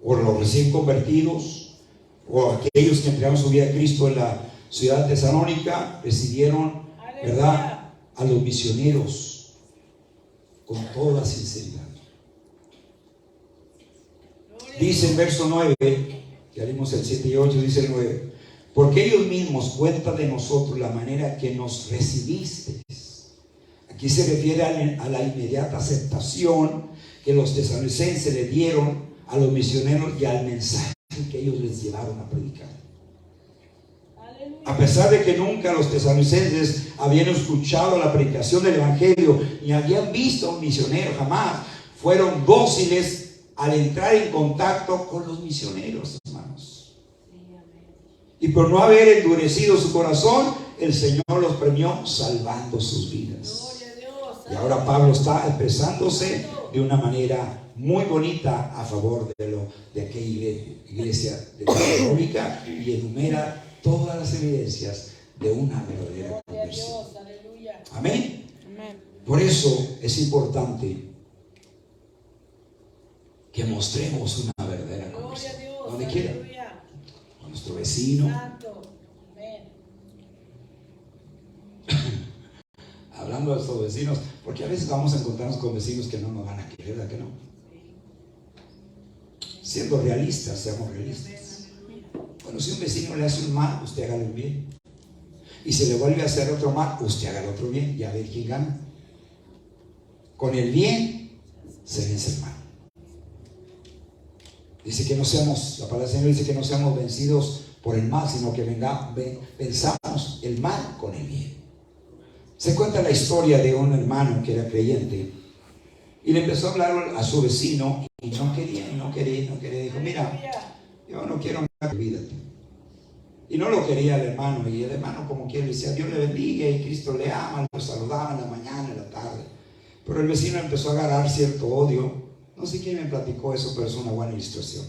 A: o los recién convertidos, o aquellos que entregaron su vida a Cristo en la ciudad tesalónica, recibieron, ¿verdad?, a los misioneros con toda sinceridad. Dice en verso 9, ya vimos el 7 y 8, dice el 9: porque ellos mismos cuentan de nosotros la manera que nos recibisteis. Aquí se refiere a la inmediata aceptación que los tesalonicenses le dieron a los misioneros y al mensaje que ellos les llevaron a predicar. A pesar de que nunca los tesalonicenses habían escuchado la predicación del evangelio ni habían visto a un misionero, jamás, fueron dóciles al entrar en contacto con los misioneros, hermanos. Y por no haber endurecido su corazón, el Señor los premió salvando sus vidas. Y ahora Pablo está expresándose de una manera muy bonita a favor de aquella iglesia de Tesalónica y enumera todas las evidencias de una verdadera
B: Gloria a
A: conversión.
B: Dios, aleluya.
A: Amén.
C: Amén.
A: Por eso es importante que mostremos una verdadera
B: Gloria
A: conversión.
B: a Dios,
A: Donde quiera,
B: aleluya.
A: a nuestro vecino,
B: Santo, amén.
A: hablando de nuestros vecinos, porque a veces vamos a encontrarnos con vecinos que no nos van a querer, ¿verdad que no? Siendo realistas, seamos realistas. Bueno, si un vecino le hace un mal, usted hágale un bien. Y si le vuelve a hacer otro mal, usted haga el otro bien, y a ver quién gana. Con el bien se vence el mal. Dice que no seamos, la palabra del Señor dice que no seamos vencidos por el mal, sino que venzamos el mal con el bien. Se cuenta la historia de un hermano que era creyente y le empezó a hablar a su vecino y no quería. Dijo, mira, yo no quiero nada, olvídate. Y no lo quería el hermano, y el hermano como quiera le decía, Dios le bendiga y Cristo le ama, lo saludaba en la mañana, en la tarde. Pero el vecino empezó a agarrar cierto odio. No sé quién me platicó eso, pero es una buena ilustración.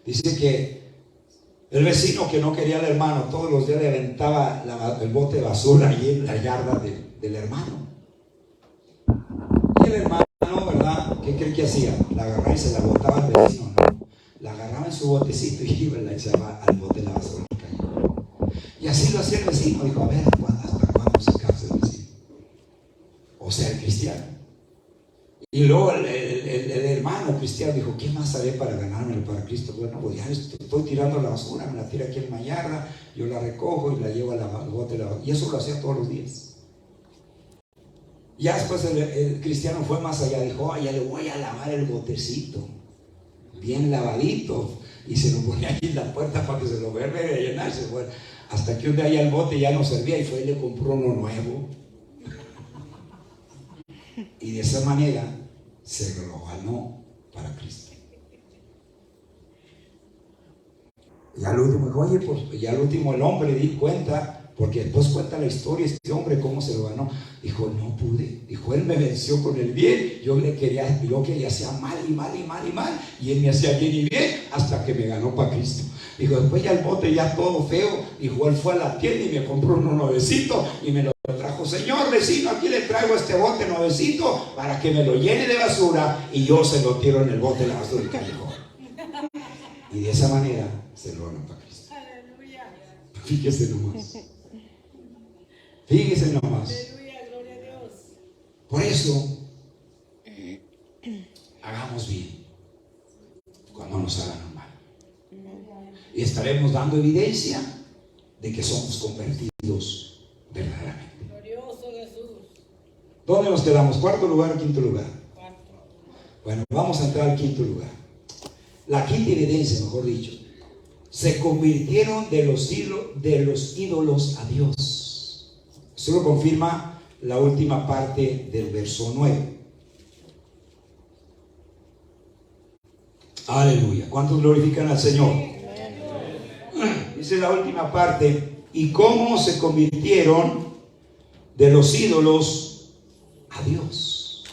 A: Dice que el vecino que no quería al hermano todos los días le aventaba el bote de basura ahí en la yarda del hermano. Y el hermano, ¿verdad? ¿Qué cree que hacía? La agarraba y se la botaba al vecino, ¿no? La agarraba en su botecito y iba y la echaba al bote de la basura que cayó. Y así lo hacía el vecino. Dijo, a ver, ¿hasta cuándo se cansa el vecino? O sea, el cristiano. Y luego el hermano cristiano dijo, ¿qué más haré para ganármelo para Cristo? Bueno, pues ya estoy tirando la basura, me la tira aquí en la yarda, yo la recojo y la llevo al bote de la basura. Y eso lo hacía todos los días. Ya después el cristiano fue más allá, dijo, ya le voy a lavar el botecito, bien lavadito, y se lo ponía ahí en la puerta para que se lo vuelva a llenarse. Bueno, hasta que un día ya el bote ya no servía y fue y le compró uno nuevo. Y de esa manera se lo ganó para Cristo. Y al último dijo, oye, pues ya al último el hombre le di cuenta, porque después cuenta la historia, este hombre cómo se lo ganó. Dijo, no pude. Dijo, él me venció con el bien. Yo que le hacía mal, y él me hacía bien y bien, hasta que me ganó para Cristo. Dijo, después ya el bote ya todo feo. Dijo, él fue a la tienda y me compró uno nuevecito y me lo trajo. Señor vecino, aquí le traigo este bote nuevecito para que me lo llene de basura y yo se lo tiro en el bote de la basura y cayó. Y de esa manera se lo ganó para Cristo.
B: Aleluya.
A: Fíjese nomás. Fíjese nomás.
B: Aleluya, gloria a Dios.
A: Por eso, hagamos bien cuando nos hagan mal. Y estaremos dando evidencia de que somos convertidos verdaderamente.
B: Glorioso Jesús.
A: ¿Dónde nos quedamos? ¿Cuarto lugar o quinto lugar?
B: Cuatro.
A: Bueno, vamos a entrar al quinto lugar. La quinta evidencia, mejor dicho. Se convirtieron de los ídolos a Dios. Eso lo confirma la última parte del verso 9. Aleluya. ¿Cuántos glorifican al Señor? Dice la última parte. ¿Y cómo se convirtieron de los ídolos a Dios?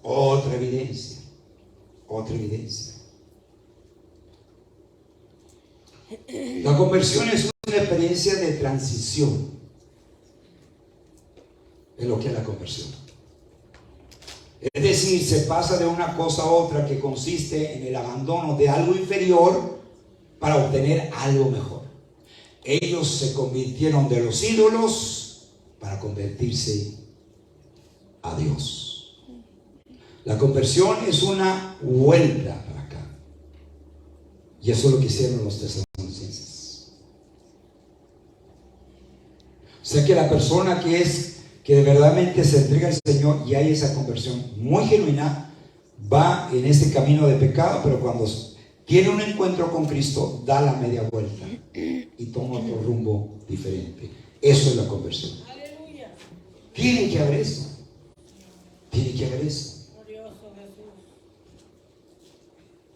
A: Otra evidencia. Otra evidencia. La conversión es una experiencia de transición. Es lo que es la conversión. Es decir, se pasa de una cosa a otra que consiste en el abandono de algo inferior para obtener algo mejor. Ellos se convirtieron de los ídolos para convertirse a Dios. La conversión es una vuelta para acá. Y eso es lo que hicieron los tesalonicenses. O sea que la persona que verdaderamente se entrega al Señor y hay esa conversión muy genuina, va en este camino de pecado, pero cuando tiene un encuentro con Cristo, da la media vuelta y toma otro rumbo diferente. Eso es la conversión.
B: Aleluya.
A: Tiene que haber eso. Tiene que haber eso.
B: Glorioso Jesús.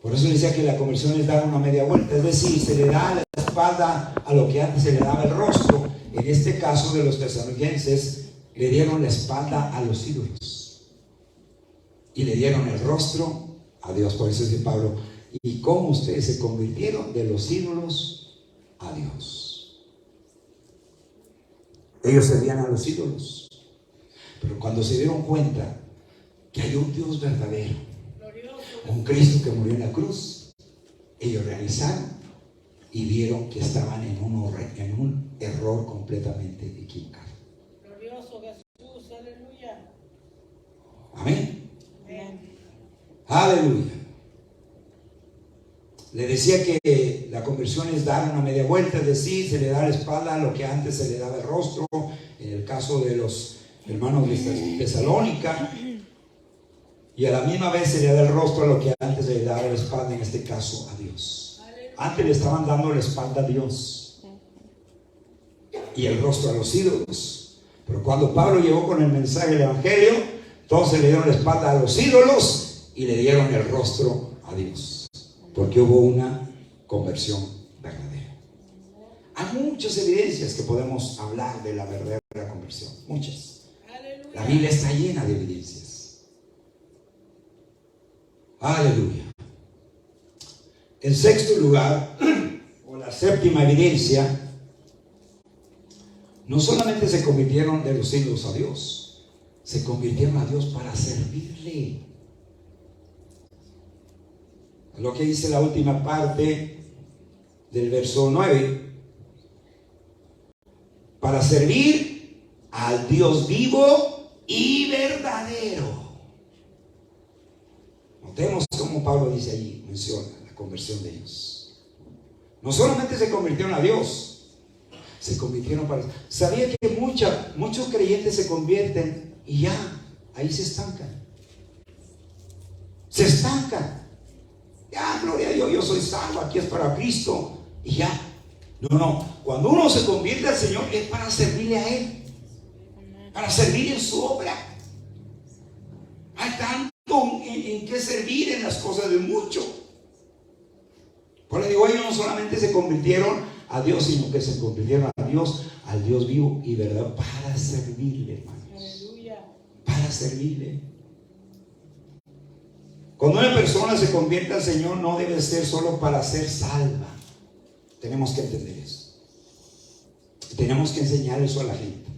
A: Por eso decía que la conversión es dar una media vuelta, es decir, se le da la espalda a lo que antes se le daba el rostro. En este caso de los tesalonicenses, le dieron la espalda a los ídolos y le dieron el rostro a Dios. Por eso dice Pablo, ¿y cómo ustedes se convirtieron de los ídolos a Dios? Ellos servían a los ídolos. Pero cuando se dieron cuenta que hay un Dios verdadero, un Cristo que murió en la cruz, ellos realizaron y vieron que estaban en un error completamente equivocado.
B: Glorioso Jesús, aleluya.
A: Amén.
B: Amén.
A: Aleluya. Le decía que la conversión es dar una media vuelta, es decir, se le da la espalda a lo que antes se le daba el rostro, en el caso de los hermanos de Tesalónica, y a la misma vez se le da el rostro a lo que antes se le daba la espalda, en este caso a Dios. Antes le estaban dando la espalda a Dios y el rostro a los ídolos, pero cuando Pablo llegó con el mensaje del Evangelio, entonces le dieron la espalda a los ídolos y le dieron el rostro a Dios, porque hubo una conversión verdadera. Hay muchas evidencias que podemos hablar de la verdadera conversión, muchas. La Biblia está llena de evidencias. Aleluya. En sexto lugar, o la séptima evidencia, no solamente se convirtieron de los ídolos a Dios, se convirtieron a Dios para servirle. Lo que dice la última parte del verso 9: para servir al Dios vivo y verdadero. Notemos cómo Pablo dice allí, menciona la conversión de ellos. No solamente se convirtieron a Dios, se convirtieron para... ¿Sabía que muchos creyentes se convierten y ya, ahí se estancan? Se estancan. Ya, gloria a Dios, yo soy salvo, aquí es para Cristo, y ya. No, cuando uno se convierte al Señor es para servirle a Él, para servir en su obra. Hay tanto en que servir en las cosas de mucho. Por eso digo, ellos no solamente se convirtieron a Dios, sino que se convirtieron a Dios, al Dios vivo y verdad, para servirle, hermanos. Aleluya. Para servirle. Cuando una persona se convierte al Señor, no debe ser solo para ser salva. Tenemos que entender eso. Tenemos que enseñar eso a la gente.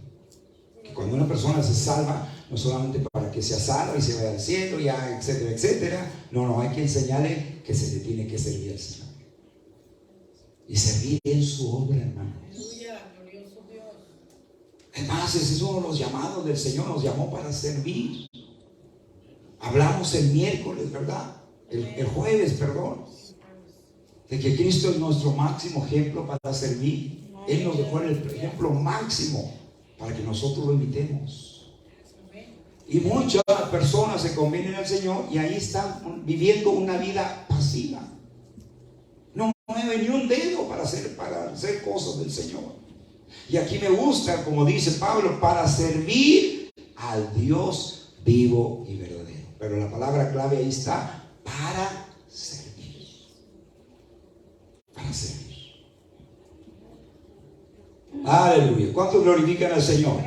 A: Que cuando una persona se salva, no solamente para que sea salva y se vaya al cielo, ya, etcétera, etcétera. No, hay que enseñarle que se le tiene que servir al Señor. Y servir en su obra, hermanos. Además, ese es uno de los llamados del Señor. Nos llamó para servir. Hablamos el miércoles, ¿verdad? El jueves, perdón, de que Cristo es nuestro máximo ejemplo para servir. Él nos dejó el ejemplo máximo para que nosotros lo imitemos. Y muchas personas se convierten al Señor y ahí están viviendo una vida pasiva. No mueve ni un dedo para hacer cosas del Señor. Y aquí me gusta, como dice Pablo, para servir al Dios vivo y verdadero. Pero la palabra clave ahí está: para servir. Para servir. Aleluya. ¿Cuántos glorifican al Señor?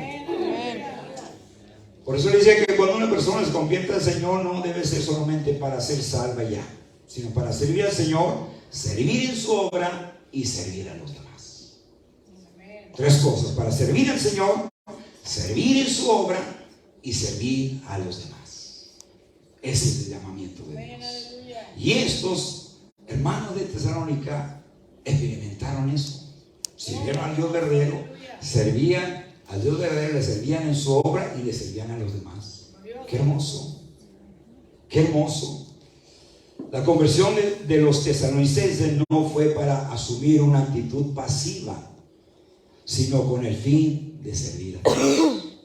A: Por eso le decía que cuando una persona se convierte al Señor, no debe ser solamente para ser salva ya, sino para servir al Señor, servir en su obra y servir a los demás. Tres cosas: para servir al Señor, servir en su obra y servir a los demás. Ese es el llamamiento de Dios. Y estos hermanos de Tesalónica experimentaron eso. Sirvieron al Dios verdadero, servían al Dios verdadero, le servían en su obra y le servían a los demás. Qué hermoso, qué hermoso. La conversión de los tesalonicenses no fue para asumir una actitud pasiva, sino con el fin de servir a Dios.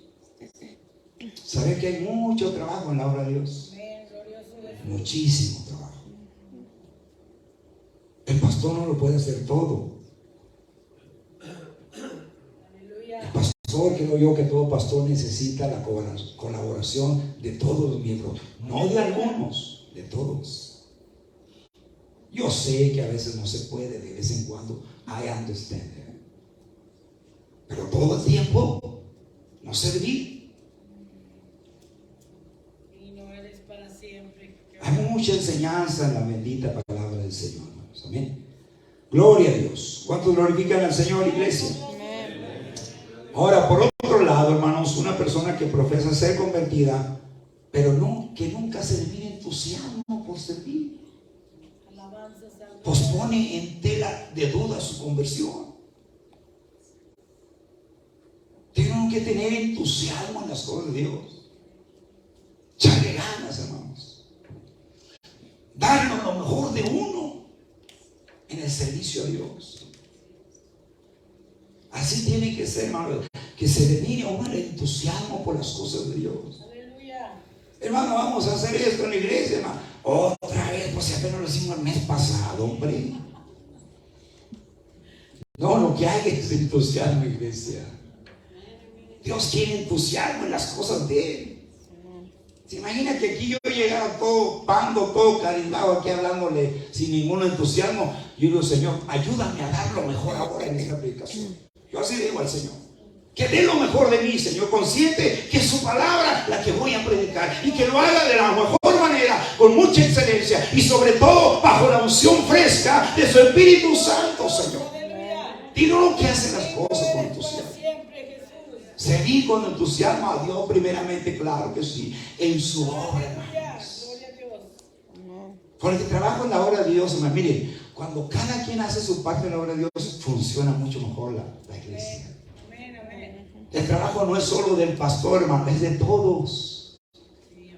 A: ¿Sabe que hay mucho trabajo en la obra de Dios? Muchísimo trabajo. El pastor no lo puede hacer todo. El pastor, creo yo que todo pastor necesita la colaboración de todos los miembros, no de algunos, de todos. Yo sé que a veces no se puede, de vez en cuando, I understand that. Pero todo el tiempo no servir. Hay mucha enseñanza en la bendita palabra del Señor, hermanos. Amén. Gloria a Dios. ¿Cuántos glorifican al Señor, iglesia? Ahora, por otro lado, hermanos, una persona que profesa ser convertida, pero no, que nunca se le mire entusiasmo por servir, pospone en tela de duda su conversión. Tienen que tener entusiasmo en las cosas de Dios. Echarle ganas, hermanos. Darnos lo mejor de uno en el servicio a Dios. Así tiene que ser, hermano, que se le mire a uno el entusiasmo por las cosas de Dios. Aleluya. Hermano, vamos a hacer esto en la iglesia, hermano. Otra vez, pues si apenas lo hicimos el mes pasado, hombre. No, lo que hay es entusiasmo, iglesia. Dios quiere entusiasmo en las cosas de Él. ¿Se imagina que aquí yo llegara todo pando, todo carizmado, aquí hablándole sin ningún entusiasmo? Yo digo, Señor, ayúdame a dar lo mejor ahora en esta predicación. Yo así digo al Señor, que dé lo mejor de mí, Señor, consciente que es su palabra la que voy a predicar y que lo haga de la mejor manera, con mucha excelencia y sobre todo bajo la unción fresca de su Espíritu Santo, Señor. Digo que hace las cosas con entusiasmo. Servir con entusiasmo a Dios primeramente, claro que sí, en su obra, hermanos. Con el que trabajo en la obra de Dios, hermanos, mire, cuando cada quien hace su parte en la obra de Dios, funciona mucho mejor la iglesia. El trabajo no es solo del pastor, hermano, es de todos.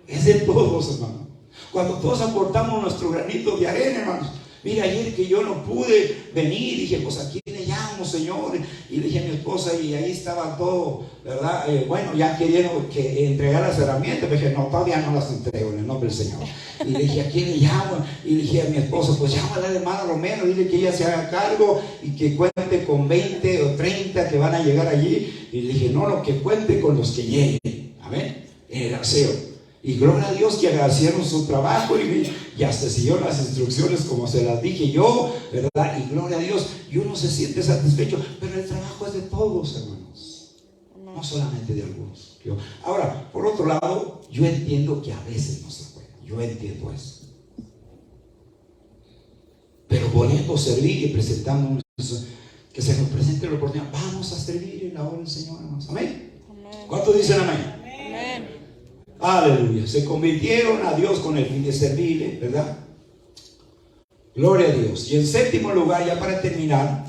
A: Es de todos, hermano. Cuando todos aportamos nuestro granito de arena, hermanos. Mira, ayer que yo no pude venir, dije, pues ¿a quién le llamo, Señor? Y le dije a mi esposa, y ahí estaba todo, ¿verdad? Bueno, ya querían que entregar las herramientas. Me dije, no, todavía no las entrego en el nombre del Señor. Y le dije, ¿a quién le llamo? Y le dije a mi esposa, pues llámala a la hermana Romero, dile que ella se haga cargo y que cuente con 20 o 30 que van a llegar allí. Y le dije, no, que cuente con los que lleguen. Amén. En el aseo. Y gloria a Dios que hicieron su trabajo y hasta siguieron las instrucciones como se las dije yo, ¿verdad? Y gloria a Dios, y uno se siente satisfecho, pero el trabajo es de todos, hermanos, no solamente de algunos. Ahora, por otro lado, yo entiendo que a veces no se puede, yo entiendo eso. Pero volviendo a servir y presentándonos, que se nos presente la oportunidad, vamos a servir en la obra del Señor, hermanos. Amén. ¿Cuántos dicen amén? Amén. Aleluya. Se convirtieron a Dios con el fin de servirle, ¿verdad? Gloria a Dios. Y en séptimo lugar, ya para terminar,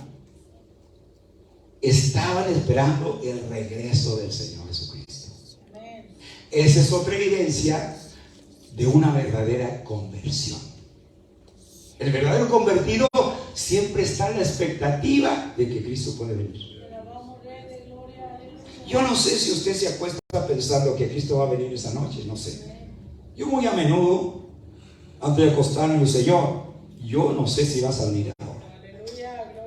A: estaban esperando el regreso del Señor Jesucristo. Esa es otra evidencia de una verdadera conversión. El verdadero convertido siempre está en la expectativa de que Cristo puede venir. Yo no sé si usted se acuesta pensando que Cristo va a venir esa noche, no sé. Yo muy a menudo, antes de acostarme, digo, Señor, yo no sé si vas a venir ahora.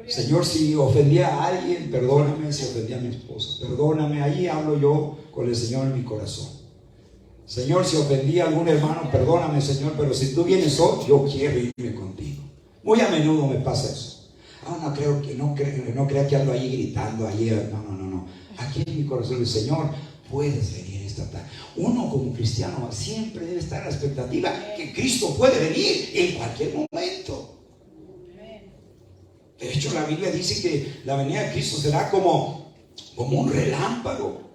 A: Señor, si ofendí a alguien, perdóname. Si ofendí a mi esposa, perdóname. Ahí hablo yo con el Señor en mi corazón. Señor, si ofendí a algún hermano, perdóname, Señor, pero si tú vienes hoy, yo quiero irme contigo. Muy a menudo me pasa eso. No crea que ando ahí gritando ayer. No. Aquí en mi corazón el Señor, puedes venir esta tarde. Uno como cristiano siempre debe estar a la expectativa que Cristo puede venir en cualquier momento. De hecho, la Biblia dice que la venida de Cristo será como un relámpago.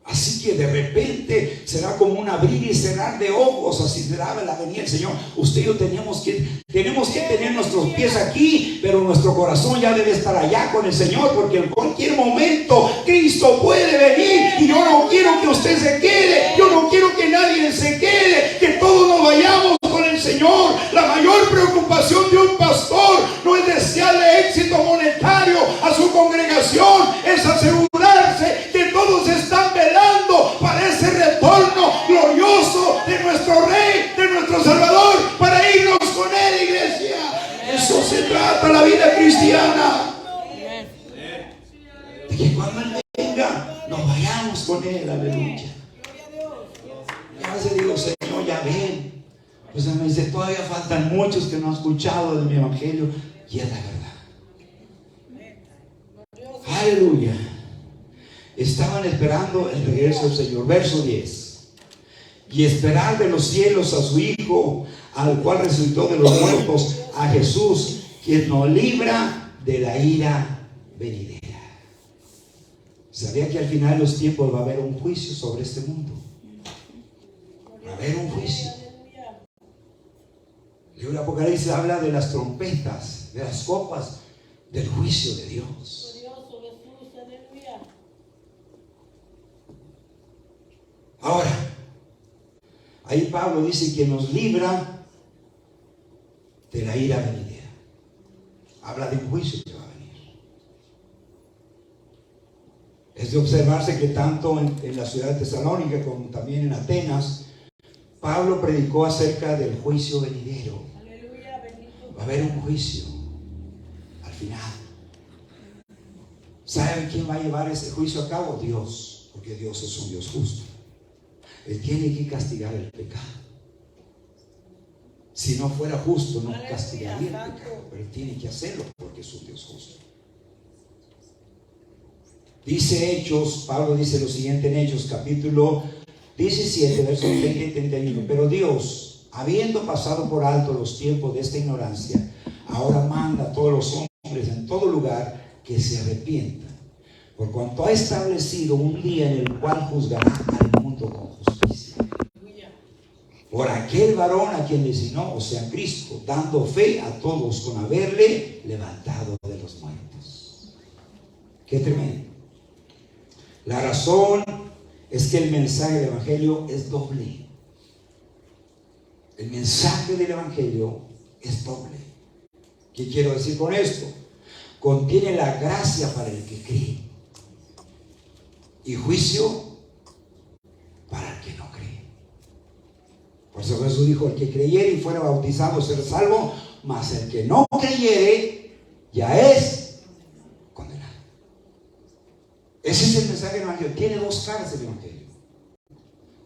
A: Así que de repente será como un abrir y cerrar de ojos. Así será la venida del Señor. Usted y yo tenemos que tener nuestros pies aquí, pero nuestro corazón ya debe estar allá con el Señor, porque en cualquier momento Cristo puede venir. Y yo no quiero que usted se quede, yo no quiero que nadie se quede, que todos nos vayamos con el Señor. La mayor preocupación de un pastor no es desearle éxito monetario a su congregación, es asegurarse que todos están velando para ese retorno glorioso de nuestro Rey, de nuestro Salvador, para irnos con Él, iglesia. Eso se trata la vida cristiana. De que cuando Él venga, nos vayamos con Él, aleluya. Y a veces digo, Señor, ya ven. Pues me dice, todavía faltan muchos que no han escuchado de mi evangelio. Y es la verdad. Aleluya. Estaban esperando el regreso del Señor. Verso 10. Y esperar de los cielos a su Hijo, al cual resucitó de los muertos, a Jesús, quien nos libra de la ira venidera. ¿Sabía que al final de los tiempos va a haber un juicio sobre este mundo? Va a haber un juicio. El libro de Apocalipsis habla de las trompetas, de las copas, del juicio de Dios. Ahora, ahí Pablo dice que nos libra de la ira venidera. Habla de un juicio que va a venir. Es de observarse que tanto en la ciudad de Tesalónica como también en Atenas, Pablo predicó acerca del juicio venidero. Va a haber un juicio al final. ¿Saben quién va a llevar ese juicio a cabo? Dios, porque Dios es un Dios justo. Él tiene que castigar el pecado. Si no fuera justo, no castigaría el pecado, pero Él tiene que hacerlo porque es un Dios justo. Dice Hechos, Pablo dice lo siguiente en Hechos capítulo 17, versos 20 y 31. Pero Dios, habiendo pasado por alto los tiempos de esta ignorancia, ahora manda a todos los hombres en todo lugar que se arrepientan, por cuanto ha establecido un día en el cual juzgará al mundo con justicia, por aquel varón a quien designó, o sea, Cristo, dando fe a todos con haberle levantado de los muertos. Qué tremendo. La razón es que el mensaje del Evangelio es doble. El mensaje del Evangelio es doble. ¿Qué quiero decir con esto? Contiene la gracia para el que cree y juicio para el que no cree. Por eso Jesús dijo: el que creyere y fuera bautizado será salvo, mas el que no creyere ya es condenado. Ese es el mensaje del Evangelio. Tiene dos caras el Evangelio: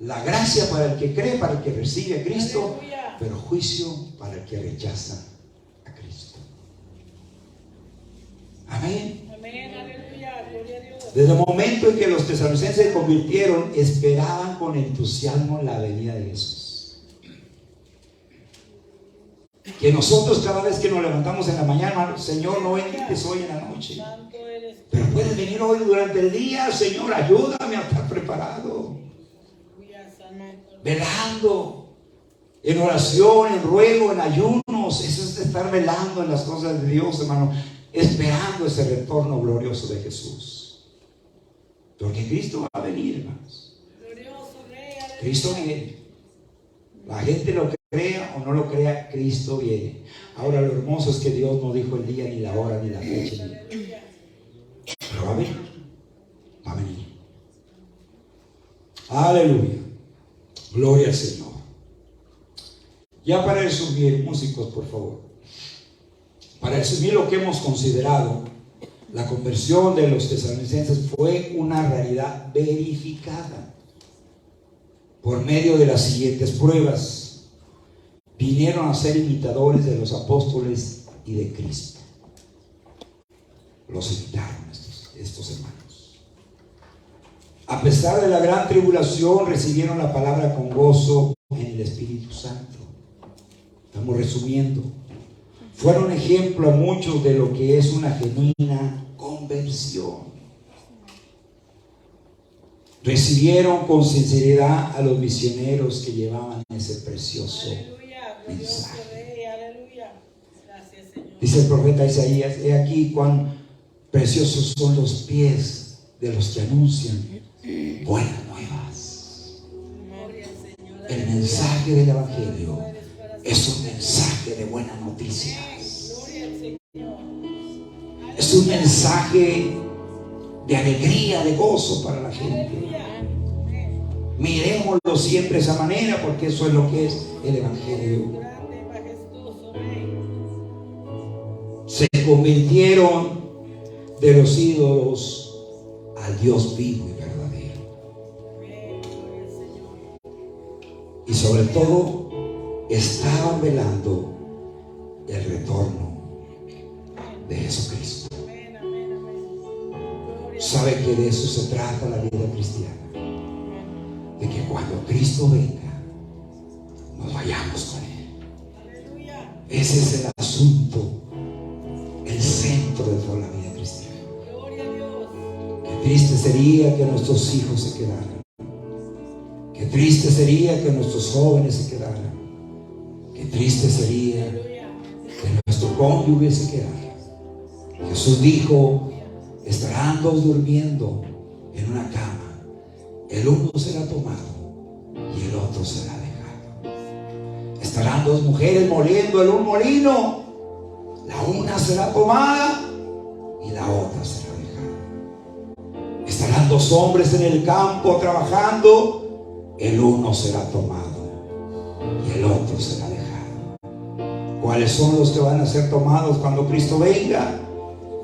A: la gracia para el que cree, para el que recibe a Cristo, pero juicio para el que rechaza a Cristo. Amén.
B: Amén, aleluya, gloria a Dios.
A: Desde el momento en que los tesalonicenses se convirtieron, esperaban con entusiasmo la venida de Jesús. Que nosotros cada vez que nos levantamos en la mañana, Señor, no bendices hoy en la noche, pero puedes venir hoy durante el día. Señor, ayúdame a estar preparado, velando, en oración, en ruego, en ayunos. Eso es de estar velando en las cosas de Dios, hermano, esperando ese retorno glorioso de Jesús. Porque Cristo va a venir, hermanos. Cristo viene. La gente lo crea o no lo crea, Cristo viene. Ahora, lo hermoso es que Dios no dijo el día, ni la hora, ni la fecha, pero va a venir. Va a venir. Aleluya. Gloria al Señor. Ya para resumir, músicos, por favor. Para resumir lo que hemos considerado, la conversión de los tesalonicenses fue una realidad verificada por medio de las siguientes pruebas. Vinieron a ser imitadores de los apóstoles y de Cristo. Los imitaron estos hermanos. A pesar de la gran tribulación, recibieron la palabra con gozo en el Espíritu Santo. Estamos resumiendo. Fueron ejemplo a muchos de lo que es una genuina conversión. Recibieron con sinceridad a los misioneros que llevaban ese precioso mensaje.
B: Gracias, Señor.
A: Dice el profeta Isaías: he aquí cuán preciosos son los pies de los que anuncian buenas nuevas. El mensaje del Evangelio es un mensaje de buenas noticias. Es un mensaje de alegría, de gozo para la gente. Miremoslo siempre de esa manera, porque eso es lo que es el Evangelio. Se convirtieron de los ídolos al Dios vivo y verdadero. Y sobre todo, estaban velando el retorno de Jesucristo. ¿Sabe que de eso se trata la vida cristiana? De que cuando Cristo venga, nos vayamos con Él. Ese es el asunto, el centro de toda la vida cristiana. Que triste sería que nuestros hijos se quedaran. Qué triste sería que nuestros jóvenes se quedaran. Qué triste sería que nuestro cónyuge se quedara. Jesús dijo: estarán dos durmiendo en una cama, el uno será tomado y el otro será dejado. Estarán dos mujeres moliendo en un molino, la una será tomada y la otra será dejada. Estarán dos hombres en el campo trabajando, el uno será tomado y el otro será dejado. ¿Cuáles son los que van a ser tomados cuando Cristo venga?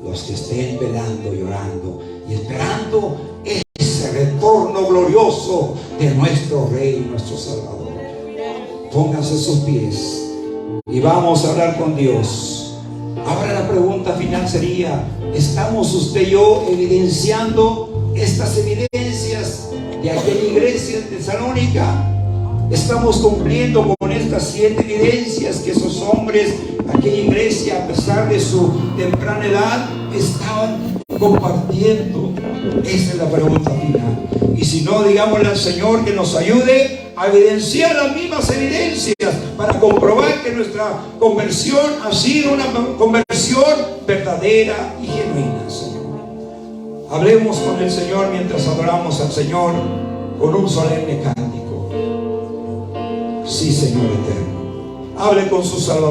A: Los que estén velando, llorando y esperando ese retorno glorioso de nuestro Rey, nuestro Salvador. Pónganse sus pies y vamos a hablar con Dios. Ahora la pregunta final sería: ¿estamos usted y yo evidenciando estas evidencias de aquella iglesia en Tesalónica? ¿Estamos cumpliendo con estas 7 evidencias que esos hombres, aquella iglesia, a pesar de su temprana edad, estaban compartiendo? Esa es la pregunta final. Y si no, digámosle al Señor que nos ayude a evidenciar las mismas evidencias para comprobar que nuestra conversión ha sido una conversión verdadera y genuina, Señor. Hablemos con el Señor mientras adoramos al Señor con un solemne cántico. Sí, Señor eterno, hable con su Salvador.